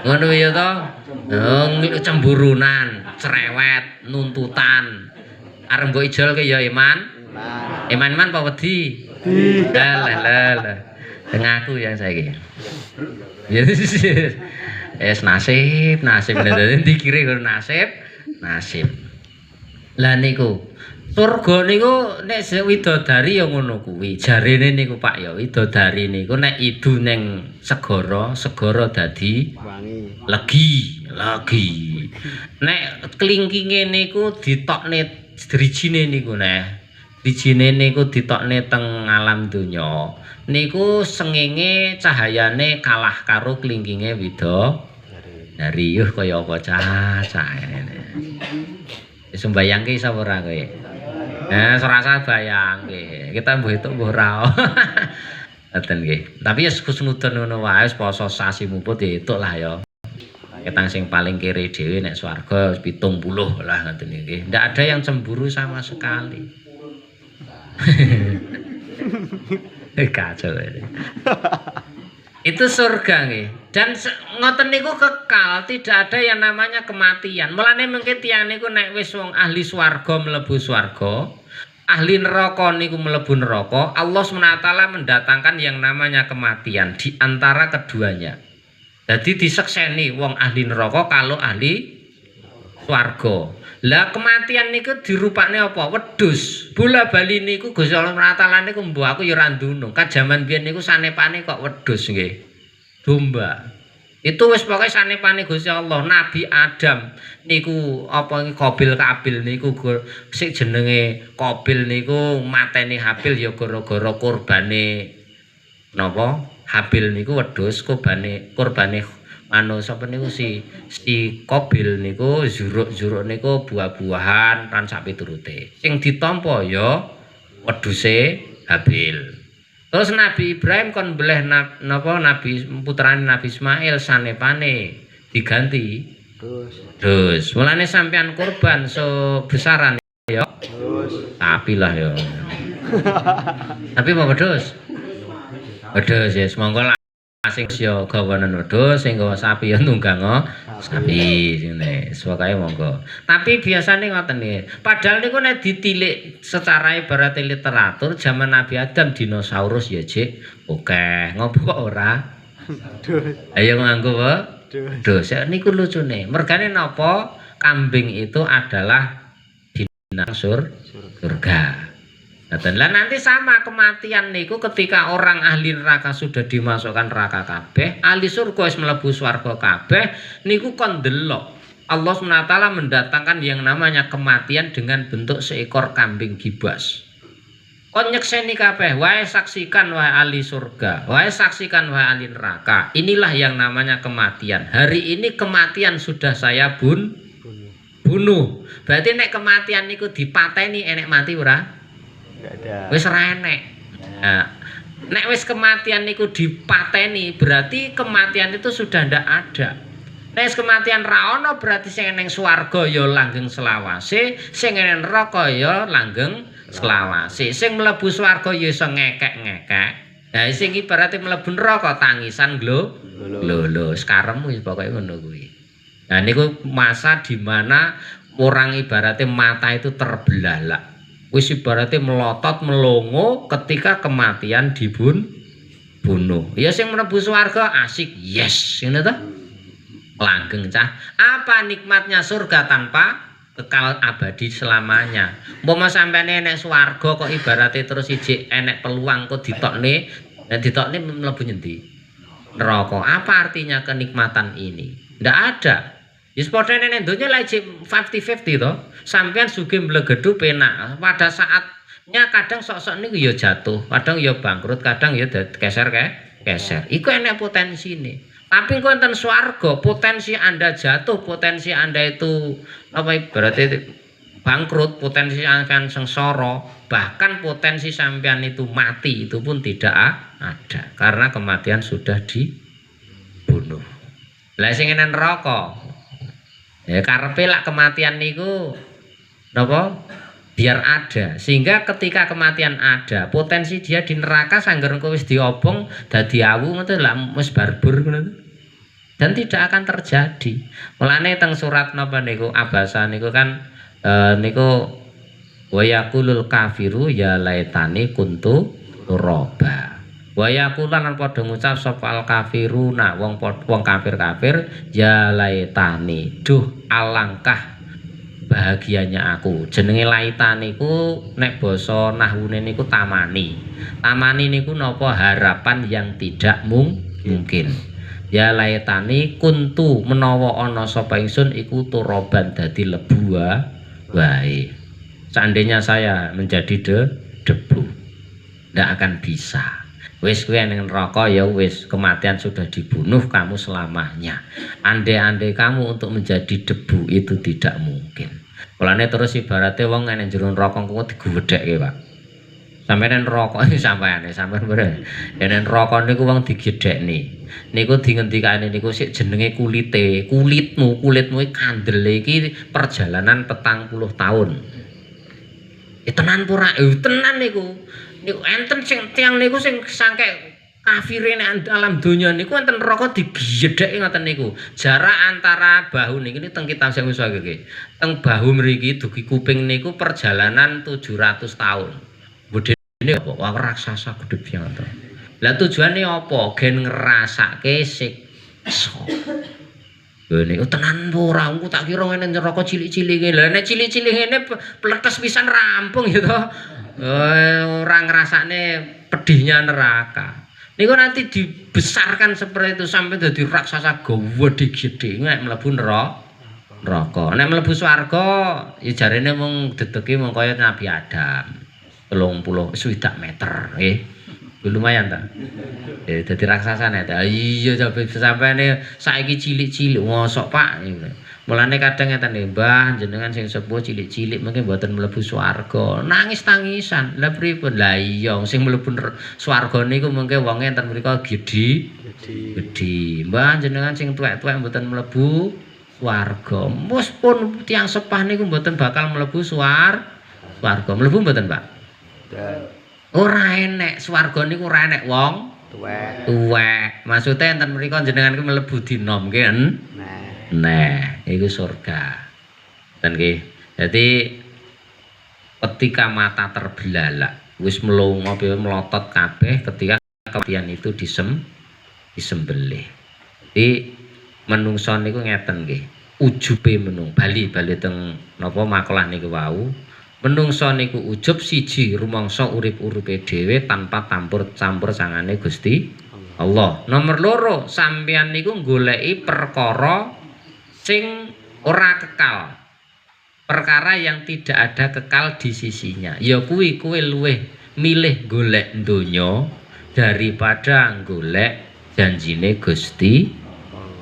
Ngono ya to. Cemburunan, cerewet, nuntutan. Arep mbok ijolke ya iman. Iman apa wedi? Lah. Ngaku yang saiki. Yes, nasib dadi dikire karo nasib. Lah niku surga niku nek widodari ya ngono kuwi. Jarene niku Pak ya widodari niku nek idu ning segara dadi legi. Nek klingkinge niku ditokne drijine niku nek. Dijine niku ditokne teng alam donya. Niku sengenge cahayane kalah karo klingkinge widodari. Yuh kaya apa cah ngene. Wis mbayangke sapa ora kowe? Nah, serasa bayangke. Kita mbuh itu mbuh ra. Ngoten nggih. Tapi ya kusnudon ngono wae wis poso sasi muput ya itu lah ya. Ketang sing paling kere dhewe nek swarga 70 lah ngoten nggih. Ndak ada yang cemburu sama sekali. Kacau ini. Itu surga nggih. Dan ngoten niku kekal, tidak ada yang namanya kematian. Mulane mungkin tiyang niku nek wis wong ahli swarga mlebu swarga, ahli neraka niku mlebu neraka, Allah SWT mendatangkan yang namanya kematian di antara keduanya. Jadi disekseni wong ahli neraka kalau ahli swarga. Lah kematian niku dirupane apa? Wedhus. Bola bali niku Gusti Allah SWT niku mbok aku ya ora ndunung. Kajaman biyen niku sanepane kok wedhus nggih. Domba. Itu wis pokoke sanepane Gusti Allah. Nabi Adam niku apa Qabil Kabil niku sing jenenge Qabil niku mateni Habil ya gara-gara kurbane napa? Habil niku wedhus kurbane anu sapa niku si Qabil niku zuruk niku buah-buahan lan sak piturute. Sing ditampa ya wedhuse Habil. Terus Nabi Ibrahim kon mbeleh napa Nabi putrane Nabi Ismail sanepane diganti dus. Mulane sampean kurban sebesaran ya. Tapi lah ya. Tapi apa wedhus? Wedhus ya semongko sing yo gawanen wedhus sing gawa sapi ya nunggang sapi ngene pokoke monggo. Tapi biasane ngoten nggih. Padahal niku nek ditilik secara ibarat literatur zaman Nabi Adam dinosaurus ya Jik. Oke, ngopo kok ora? Ayo nganggo apa? Dus. Niku lucune. Mergane napa? Kambing itu adalah dinosaurus surga. Lah nanti sama kematian niku ketika orang ahli neraka sudah dimasukkan neraka kabeh, ahli surga wis mlebu swarga kabeh, niku kon delok Allah SWT mendatangkan yang namanya kematian dengan bentuk seekor kambing gibas. Kon nyekseni kabeh, wae saksikan wae ahli surga, wae saksikan wae ahli neraka. Inilah yang namanya kematian. Hari ini kematian sudah saya bunuh. Berarti nek kematian niku dipateni enek mati ora? Wis ora enek. Nah, nek wis kematian niku dipateni berarti kematian itu sudah ndak ada. Nek kematian ra ono berarti sing ning swarga ya langgeng selawase, sing ning neraka ya langgeng selawase. Sing mlebu swarga ya iso ngekek-ngekek. Nah sing ibaratnya mlebu neraka tangisan glolo. Sekaremu pokoke ngono kuwi. Nah niku masa di mana orang ibaratnya mata itu terbelalak. Wis ibaratnya melotot melongo ketika kematian dibunuh. Ya sing mlebu swarga asik, yes, ngono ta? Langgeng cah. Apa nikmatnya surga tanpa kekal abadi selamanya? Umpama sampeyan enek swarga kok ibaratnya terus ijik enek peluang kok ditokne, nek ditokne mlebu nyendi? Neraka. Apa artinya kenikmatan ini? Ndak ada. Wis padha nek donya lek 50-50 to. Sampeyan sugih mblegedu penak. Pada saatnya kadang sok-sok niku ya jatuh, kadang ya bangkrut, kadang ya keser. Iku enek potensine. Tapi kok enten swarga, potensi Anda jatuh, potensi Anda itu apa ibaratnya bangkrut, potensi akan sengsara, bahkan potensi sampean itu mati itu pun tidak ada karena kematian sudah dibunuh. Lah sing enek neraka ya karepe lak kematian niku napa biar ada sehingga ketika kematian ada potensi dia di neraka sangger engko wis diobong dadi awu ngono lak wis barbur ngono dan tidak akan terjadi. Mulane teng surat napa niku Abasa niku kan niku wa yaqulul kafiru ya laitani kuntu turaba. Wa yaqulan padha ngucap sopal kafiruna wong kafir ya laitani duh alangkah bahagianya aku. Jenenge laitan niku nek basa nahwune niku tamani. Tamani niku napa harapan yang tidak mungkin. Ya laitani kuntu menawa ana sapa ingsun iku turaban dadi lebu wae. Seandainya saya menjadi debu, ndak akan bisa. Wis kowe ning neraka ya wis kematian sudah dibunuh kamu selamanya. Andai-andai kamu untuk menjadi debu itu tidak mungkin. Mulane terus ibaratnya wong nek jero neraka kuwi digedhekke, Pak. Sampeyan neraka iki sampeyan bener. Yen neraka niku wong digedhekne. Niku dingendikane niku sik jenenge kulitmu iki kandele iki perjalanan 40 tahun. Tenan pura, tenan niku. Niku enten sing tiyang niku sing sangke kafire nek alam donya niku wonten neraka digedheki ngoten niku. Jarak antara bahu niki teng kitab sing usahake. Teng bahu mriki dugi kuping niku perjalanan 700 tahun. Budene apa? Wah raksasa gedhe piye. Lah tujuane apa? Gen ngrasake siksa. Lho niku tenan ora aku tak kira ngene neraka cilik-cilik. Lah nek cilik-cilik ngene plekes pisan rampung ya to. Ora ngrasakne pedihnya neraka. Niku nanti dibesarkan seperti itu sampai jadi raksasa gede nek mlebu neraka. Nek mlebu swarga ya jarene mung dedeke mung kaya Nabi Adam. 30 swidak meter nggih. Lumayan ta. Dadi raksasa nek. Iya sampene saiki cilik-cilik mosok Pak. Mulane kadang ngeten nggih, Mbah jenengan sing sepuh cilik-cilik mungkin mboten mlebu swarga. Nangis-tangisan. Lah pripun? Lah iya sing mlebu swarga niku mungkin wonge enten mriku gedhi. Mbah jenengan sing tuwek-tuwek mboten mlebu swarga. Mus pun tiyang sepah niku mboten bakal mlebu swarga. Mlebu mboten, Pak? Ora enek swarga niku ora enek wong tuwek. Maksude enten mriku jenengan ku mlebu dinom nggih. Nah, itu surga. Dan nggih. Jadi ketika mata terbelalak, wis melongo melotot kabeh ketika kematian itu disembelih. Jadi menungso niku ngeten nggih. Ujube menung bali teng napa makalah niku wau. Menungso niku ujub siji rumangsa urip-uripe dhewe tanpa campur sangane Gusti Allah. Nomor loro, sampeyan niku goleki perkara sing ora kekal, perkara yang tidak ada kekal di sisinya. Ya kuwi kowe luweh milih golek donya daripada golek janjine Gusti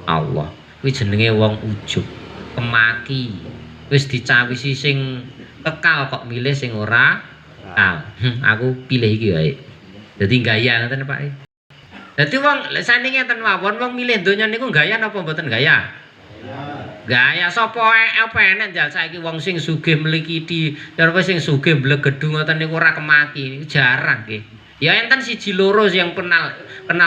Allah. Kuwi jenenge wong ujub, kemaki. Wis dicawisi sing kekal kok milih sing ora kekal. Aku pilih iki wae. Dadi gaya ngoten Pak. Dadi wong sane ngeten mawon wong milih donya niku gaya napa mboten gaya? Gaya sapa apa enek njal saiki wong sing sugih mlikiti apa sing sugih mblegedhu ngoten niku ora kemaki jarang nggih. Ya enten siji loro yang kenal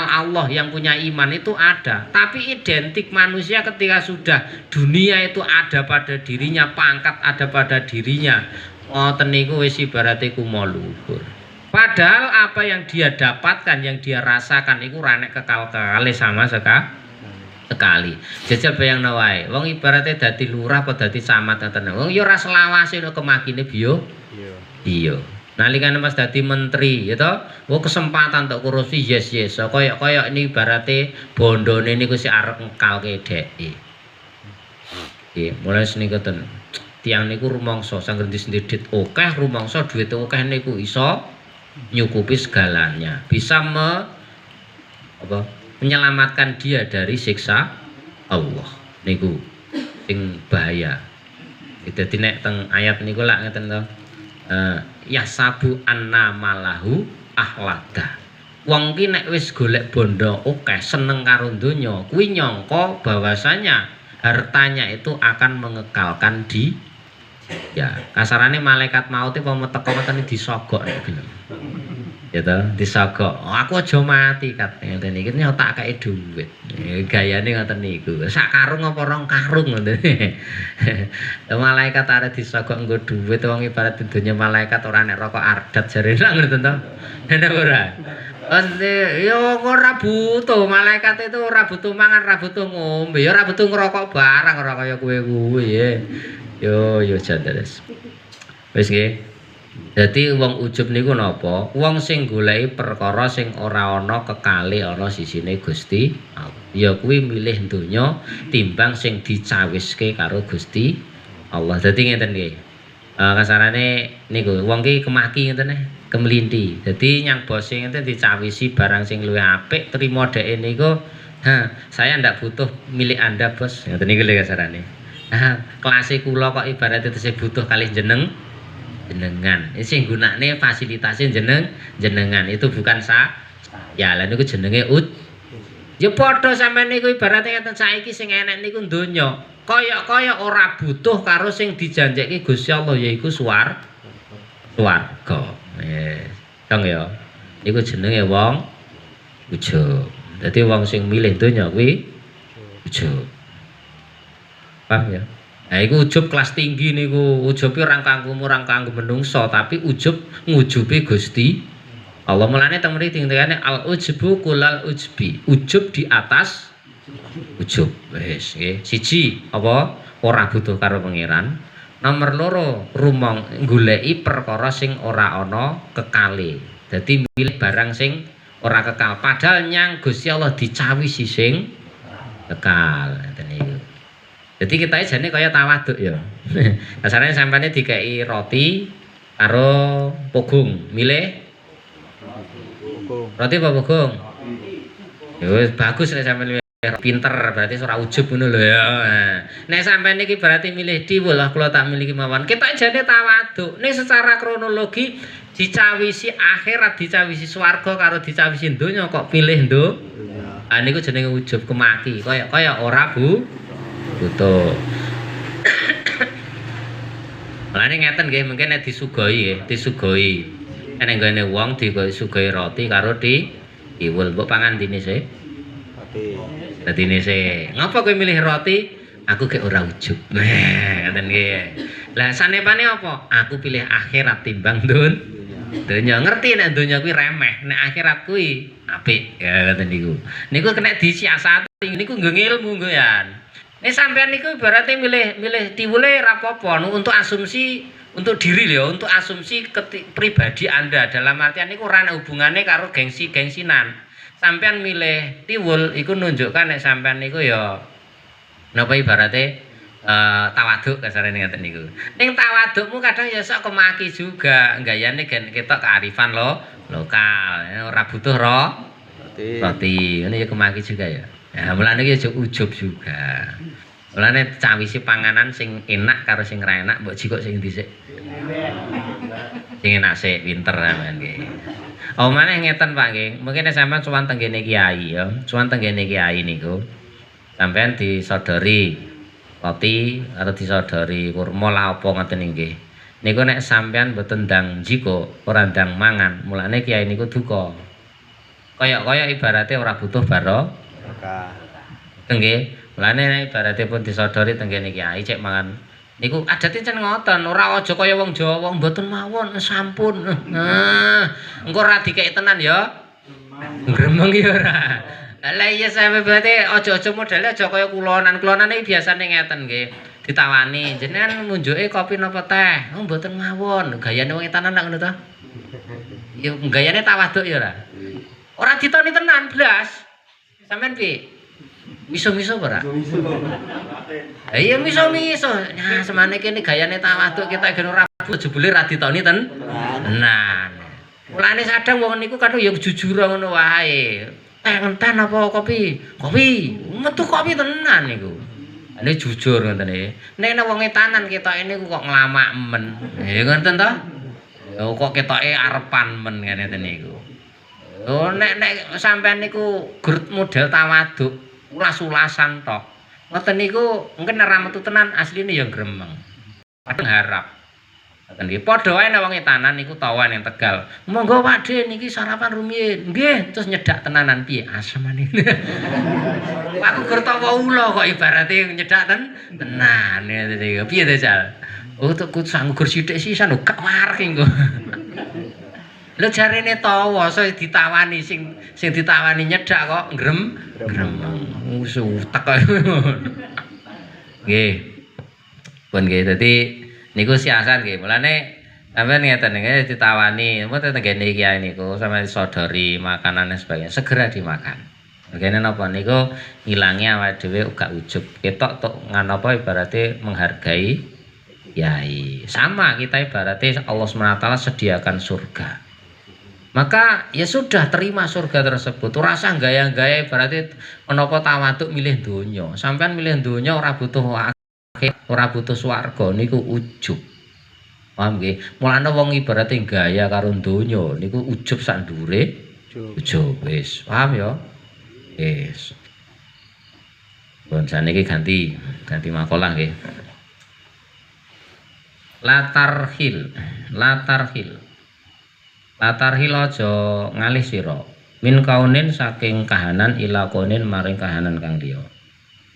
Allah yang punya iman itu ada, tapi identik manusia ketika sudah dunia itu ada pada dirinya, pangkat ada pada dirinya. Ngoten niku wis ibarate kumo luhur. Padahal apa yang dia dapatkan, yang dia rasakan iku ora nek kekal-kekale sama sekali. Jajal bayangno wae. Wong ibaratnya dadi lurah apa dadi camat ngoten. Wong ya ora selawase no kemakine biyo. Iya. Nalikane pas dadi menteri ya to, wong kesempatan untuk korupsi yes. Kaya ini ibaratnya bondone niku sik arep ngekalke dheke. Nggih, mulai senikoten. Tiang niku rumangsa sangger disendidit akeh rumangsa dhuwit akeh niku iso nyukupi segalanya. Bisa menyelamatkan dia dari siksa Allah niku sing bahaya. Dadi nek teng ayat niku lak ngeten to. Ya sabu anna malahu ahlada. Wong ki nek wis golek bondo akeh seneng karo donya, kuwi nyangka bahwasanya hartanya itu akan mengekalkan ya. Kasarane malaikat maut apa teko ngoten disogok nek gelem. Ya toh disogok. Aku aja mati katene ngene iki tak kei dhuwit. Gayane ngoten niku. Sak karung apa rong karung ngoten. Malaikat arep disogok nggo dhuwit wong ibarat dunya malaikat ora nek rokok ardat jarene ngoten to. Enak ora? Yo ora butuh malaikat itu ora butuh mangan, ora butuh ngombe, ya ora butuh ngerokok barang ora kaya kowe kuwi ya. Yo jandares. Wis nggih. Dadi wong ujub niku napa? Wong sing goleki perkara sing ora ana kekale ana sisine Gusti Allah. Ya kuwi milih donya timbang sing dicawiske karo Gusti Allah. Dadi ngeten nggih. Kasarane niku wong ki kemaki ngeten kemlinti. Dadi nyang bose ngeten dicawisi barang sing luwih apik trimo dheke niku, saya ndak butuh milik Anda, Bos." Ngoten niku lho kasarane. Kelas kula kok ibaratnya tesih butuh kalih jenengan. Sing gunakne fasilitasnya jenengan itu bukan ya lan niku jenenge ya padha sampeyan niku ibaratnya ngeten saiki sing enek niku donya. Kaya ora butuh karo sing dijanjeki Gusti Allah yaiku swarga. Dong ya. Iku jenenge wong ujub. Dadi wong sing milih donya kuwi ujub. Paham ya? Nah iku ujub kelas tinggi niku, ujube ora kanggo menungso, tapi ujub ngujubi Gusti Allah. Mulane teng mriki tingkatane al ujbu kulal ujbi. Ujub di atas ujub. Wis nggih. Siji, apa? Ora butuh karo pangeran. Nomor loro, rumong goleki perkara sing ora ana kekale. Dadi milih barang sing ora kekal. Padahal nyang Gusti Allah dicawisi sing kekal. Ngoten niku. Jadi kita jane kaya tawaduk ya. Kasarane sampane dikeki roti karo pogung, milih roti apa pogung? Ya wis bagus nek sampean pinter, berarti ora ujub ngono lho ya. Nek sampean iki berarti milih diwul lah kula tak miliki mawon. Kita jane tawaduk. Nek secara kronologi dicawisi akhirat, dicawisi swarga karo dicawisi donya kok pilih ndo. Ah niku jenenge ujub kemaki. Kaya ora butuh. Mulane ngeten nggih, mungkin nek disugoi nggih, disugoi. Nek nggone wong disugoi roti karo diwul, mbok pangan dine sik. Roti. Dadine sik. Ngapa kowe milih roti? Aku gek ora ujub. Ngoten nggih. Lah sanepane apa? Aku pilih akhirat timbang donya. Ngerti nek donya kuwi remeh, nek akhirat kuwi apik. Ya ngoten niku. Niku kena disiasati, niku nggo ilmu nggo yan. Nek sampean niku berarti milih tiwule ra apa-apa untuk asumsi untuk diri lho, untuk asumsi pribadi Anda dalam artian niku ora ana hubungane karo gengsi-gengsinan. Sampean milih tiwul iku nunjukkan nek sampean niku ya napa ibarate tawaduk kasarane ngaten niku. Ning tawadukmu kadang ya sok kemaki juga, gayane gen ketok kearifan lokal, ora butuh roti. Ini ya kemaki juga ya. Ya mulane iki ujub juga. Mulane cawisi panganan sing enak karo sing ra enak mbok jikok sing dhisik. Sing enak sik pinter sampean nggih. Oh maneh ngeten Pak nggih. Mungkin sampean sowan teng kene kiai ya. Sowan teng kene kiai niku. Sampean disodori roti atau disodori kurma la apa ngoten nggih. Niku nek sampean mboten ndang jiko, ora ndang mangan, mulane kiai niku duka. Kaya ibarate ora butuh barokah. Nggih, mulane ibaratipun disodori teng kene kiai cek mangan. Niku adate cen ngoten, ora aja kaya wong Jawa, wong mboten mawon, sampun. Engko ora dikeki tenan ya. Gremeng ya ora. Lah iya sampe berarti aja modele aja kaya kulonan. Kulonane biasane ngeten nggih. Ditawani, jenengan munjuke kopi napa teh? Oh mboten mawon. Gayane wong etanan nak ngono ta? Ya gayane tawaduk ya ora. Ora ditoni tenan blas. Sampeyan piye? Miso-miso ora? Iya miso-miso. Nah, semane kene gayane tawaduk kita gen ora jebule ra ditoni tenan. Mulane sadang wong niku kadang ya jujur ngono wae. Teh apa kopi? Kopi. Metu kopi tenan niku. Ane jujur ngoten iki. Nek wong etanan ketoke niku kok nglamak men. Ya ngoten to? Kok ketoke arepan men ngene niku. Oh nek sampean niku model tawaduk, ulas-ulasan tok. Ngoten niku mungkin ora metu tenan asline ya gremeng. Padahal harap. Ngoten nggih. Padha wae nek wong etanan niku tawan yang Tegal. Monggo Pakde niki sarapan rumiyin. Nggih, terus nyedak tenanan piye asemane. Aku gur tawa ula kok ibarate nyedak tenan niku. Piye to, Jal? Oh, tuk sanggur sithik sisan lho gak warek engko. Lho jarene tawa so ditawani sing ditawani nyedak kok gremeng. Utek kok. Nggih. Pun nggih dadi niku siasat nggih. Mulane sampeyan ngeten nggih ditawani, mboten tenggene kiai niku sampeyan disodori makanan dan sebagainya segera dimakan. Begene napa niku ngilangi awake dhewe uga ujub. Ketok tok nganapa ibarate menghargai kiai. Sama kita ibarate Allah SWT sediakan surga. Maka ya sudah terima surga tersebut. Ora usah gaya-gaya berarti menapa tawaduk milih donya. Sampeyan milih donya ora butuh ora butuh swarga niku ujub. Paham nggih? Mulane wong ibarate gaya karo donya niku ujub sak ndure. Ujub wis. Paham ya? Wis. Pun saniki ganti makalah nggih. Latarhil aja ngalih sira. min kaunin saking kahanan ila kaunin maring kahanan kang liya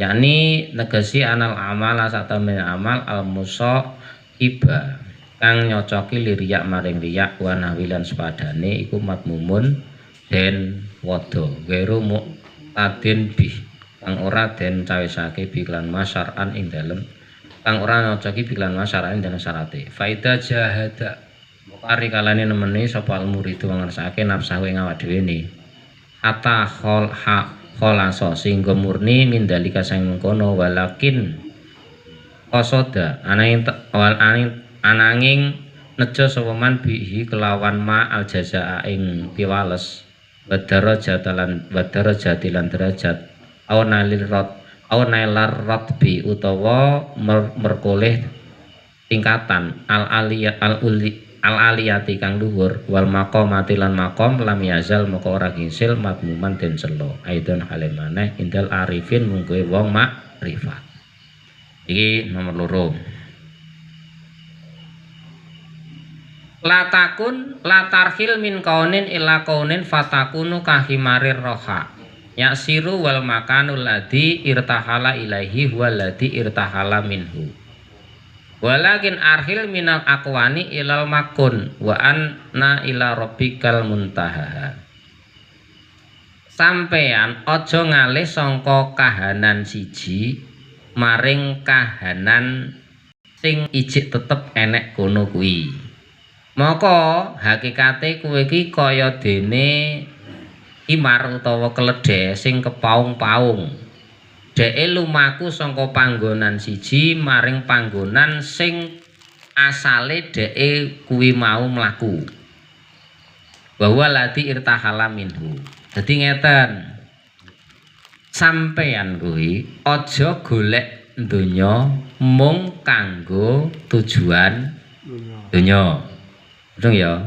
yakni negesi anal amal satamene amal al musa iba kang nyocoki liriyak maring riyak wa nahwilan sepadane iku matmumun den wada weru muqtadin bih kang ora den cawisake biklan masyaran ing dalem kang ora nyocoki biklan masyaran ing dalem syarate faida jahada mukari kalane nemeni sapa al murid ngersake nafsahu ing awak dhewe ne ata kholaso singgo murni mindalika sang mengkono walakin qasoda ananging nejo sapa man bihi kelawan ma al jazaa ing piwales wadara jatilan derajat nailar ratbi utawa merkoleh tingkatan al aliyati kang luhur wal maqamati lan maqam lam yazal maka ora gisil matmuman den selo aidon hale maneh indal arifin mungguhe wong makrifat. Iki nomor loro. Latarhil min kaunin ila kaunin fatakunu kahimarir roha yaksiru wal makanul ladhi irtahala ilaihi wal ladhi irtahala minhu walakin arhil minal akwani ilal makun wa anna ila rabbikal muntaha. Sampean aja ngalih sangka kahanan siji maring kahanan sing ijik tetep enek kono kuwi. Maka hakikate kowe iki kaya dene himar utawa keledhe sing kepaung-paung. Dheke lumaku sangka panggonan siji maring panggonan sing asale dheke kuwi mau mlaku. Bahwa lati irtahala minhu. Dadi ngeten. Sampeyan kuwi aja golek donya mung kanggo tujuan donya. Betul ya?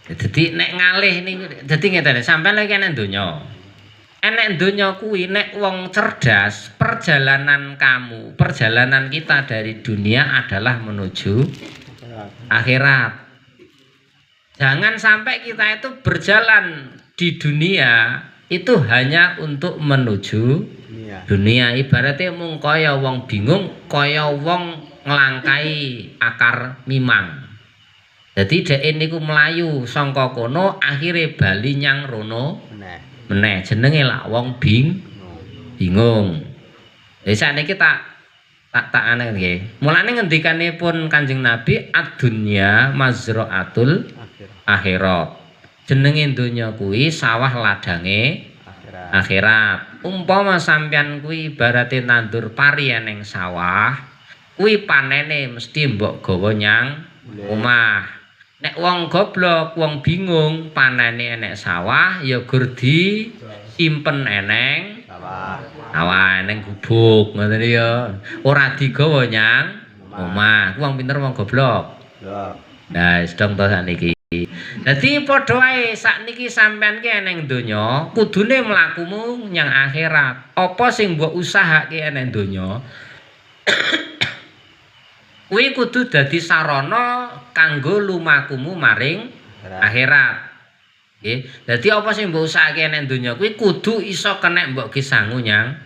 Dadi nek ngalih niku dadi ngeten sampeyan lagi enek donya. Enek donya kuwi nek wong cerdas, perjalanan kita dari dunia adalah menuju akhirat. Jangan sampai kita itu berjalan di dunia itu hanya untuk menuju dunia. Ibaratnya mung kaya wong bingung, kaya wong nglangkai akar mimang. Jadi dhek niku mlayu saka kono akhire bali nyang rono meneh jenenge lak wong bingung. Lah sakniki tak aneh nggih. Mulane ngendikanipun Kanjeng Nabi ad-dunya mazra'atul akhirat. Jenenge donya kuwi sawah ladange akhirat. Umpama sampeyan kuwi ibarate nandur pari ning sawah, kuwi panene mesti mbok gawa nyang omah. Nek wong goblok, wong bingung, panene enek sawah ya gur disimpen eneng sawah eneng gubuk ngoten ya. Ora digawa nyang omah. Wong pinter wong goblok. Nah, sedang to sakniki. Dadi padha wae sakniki sampean ki eneng donya, kudune mlakumu nyang akhirat. Apa sing mbok usahake eneng donya? Kuwi kudu dadi sarana kanggo lumakumu maring akhirat. Nggih. Dadi apa sing mbok usahake nek donya kuwi kudu iso kenek mbok gesangu nyang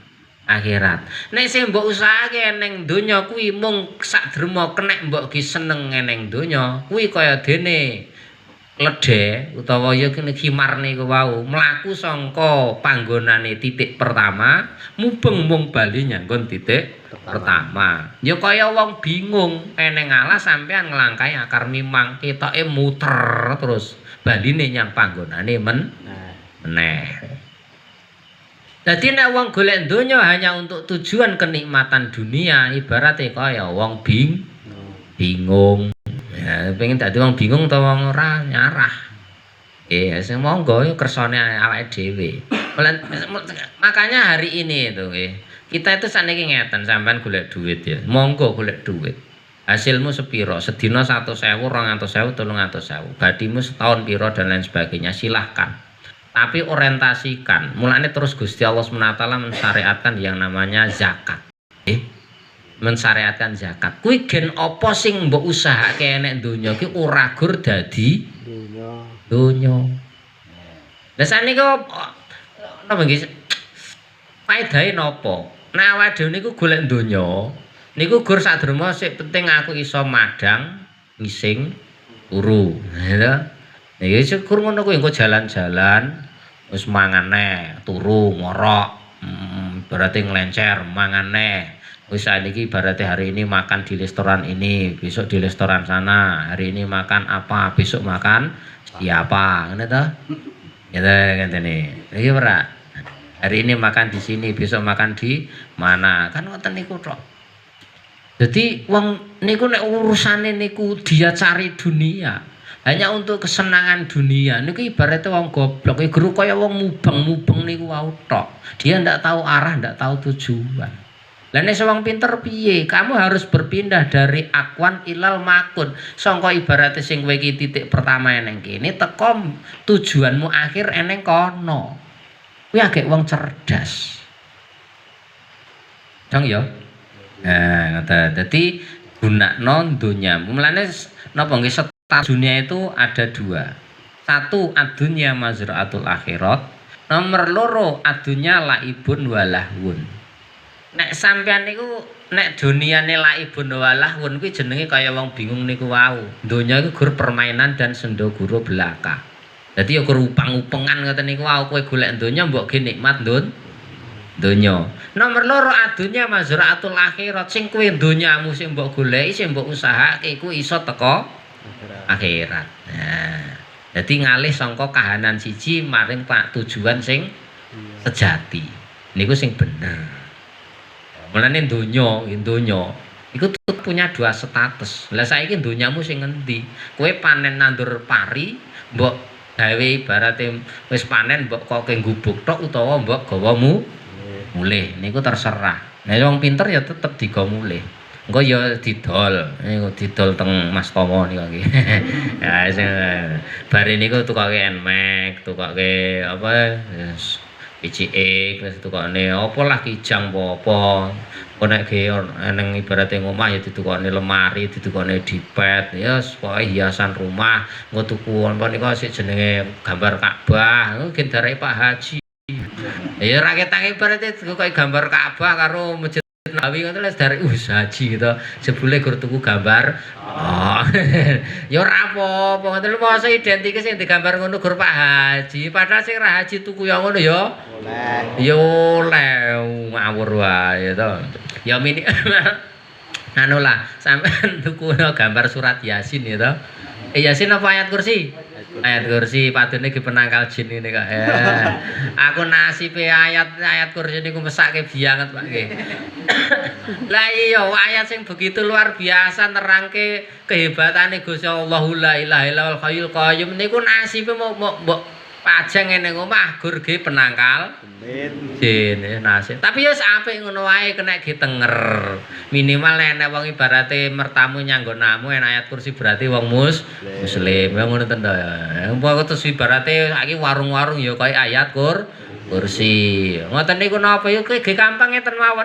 akhirat. Nek sing mbok usahake ning donya kuwi mung sakderma kenek mbok ge seneng ning donya, kuwi kaya dene ledhe utawa ya kene khimar niku wau mlaku saka panggonane titik pertama mubeng mung bali nyanggon titik pertama. Ya kaya wong bingung eneng alas sampean nglangkai akar mimang ketoke muter terus baline nyang panggonane meneh. Dadi nek wong golek donya hanya untuk tujuan kenikmatan dunia ibaratnya kaya wong bingung. Ya, pengen dadi wong bingung utawa wong ora nyarah. Sing monggo kersane awake dhewe. Makanya hari ini itu kita itu saniki ngeten sampean golek duit ya. Monggo golek duit. Hasilmu sepiro? Sedina 100.000, 200.000, 300.000. Badimu setahun piro dan lain sebagainya silahkan. Tapi orientasikan. Mulane terus Gusti Allah SWT mensyariatkan yang namanya zakat. Mensyariatkan zakat. Kuwi gen apa sing mbok usahake nek donya ki ora gur dadi donya. Lah sanika napa nggih faedahe napa? Nek awake dhewe niku golek donya, niku gur sadurunge sik penting aku iso madang, ngising, turu. Ya. Niki syukur ngono kuwi engko jalan-jalan wis mangan neh, turu, ngorok. Berarti nglencer, mangan neh. Wis saiki ibaratnya hari ini makan di restoran ini, besok di restoran sana, hari ini makan apa, besok makan siapa, ngono to? Ya ngene. Iki ora. Hari ini makan di sini, besok makan di mana? Kan ngoten niku tok. Jadi wong niku nek urusane niku dia cari dunia. Hanya untuk kesenangan dunia. Niku ibaratnya wong goblok, guru kaya wong mubeng-mubeng niku wau tok. Dia ndak tahu arah, ndak tahu tujuan. Lah nek wong pinter piye? Kamu harus berpindah dari akwan ilal makun. Sangka ibaratnya sing kowe iki titik pertama eneng kene teko tujuanmu akhir eneng kono. Kuwi agek wong cerdas. Dong ya. Nah, ngoten. Dadi gunakno donyamu. Mulane napa nggih status dunia itu ada dua. Satu adunya mazraatul akhirat. Nomor loro adunya laibun walahun. Nek sampean niku nek duniane laibun walahun kuwi jenenge kaya wong bingung niku wau. Donya iku gur permainan dan senda guru belaka. Dadi ya gur upang-upengan ngoten niku wau kowe golek donya mbok ge nikmat donya. Nomor loro adunya mazraatul akhirat. Sing kowe donyamu sing mbok goleki sing mbok usahake iku iso teko akhirat. Nah, dadi ngalih sangka kahanan siji maring tujuan sing sejati. Niku sing bener. Mulane donya iku punya dua status. Lah saiki donyamu sing ngendi? Kowe panen nandur pari, mbok gawe ibarate wis panen mbok kok nggubuk tok utawa mbok gawa mulih. Niku terserah. Nah wong pinter ya tetep digo mulih. Engko ya didol. Niku didol teng Mas Tomo niku nggih. Ya bare niku tukake enmek, tukake apa PCX wis tukane apa lah kijang apa. Kok nek ge eneng ibarate ngomah ya ditukane lemari, ditukane dipet, ya pokoke hiasan rumah. Engko tuku apa niku sik jenenge gambar Ka'bah, gen dareke Pak Haji. Ya ra ketange ibarate kok gambar Ka'bah karo Masjid Nawawi ngono les dareke haji gitu. Jebule gur tuku gambar. Oh. Ya ora apa-apa, ngoten lho masa identike sing digambar ngono gur Pak Haji. Padahal sing ra haji tuku ya ngono ya. Oleh. Ya oleh ngawur wae to. Ya mini anu lah sampean tuku gambar surat Yasin ya to. Yasin apa ayat kursi? Ayat kursi padune ki penangkal jin ini kok. Aku nasibe ayat kursi niku mesake bianget Pak nggih. Lah iya ayat sing begitu luar biasa nerangke kehebatane Gusti Allahu la ilaha illallal hayyul qayyum niku nasibe mbok pajang ngene omah gur ge penangkal jin nasib. Tapi ya apik ngono wae kena ditenger. Minimal nek wong ibarate mertamu nyanggonamu en ayat kursi berarti wong muslim. Ya ngono ten to ya. Umpama terus ibarate saiki warung-warung ya kaya ayat kursi. Ngoten niku napa ya ge gampang ngeten mawon.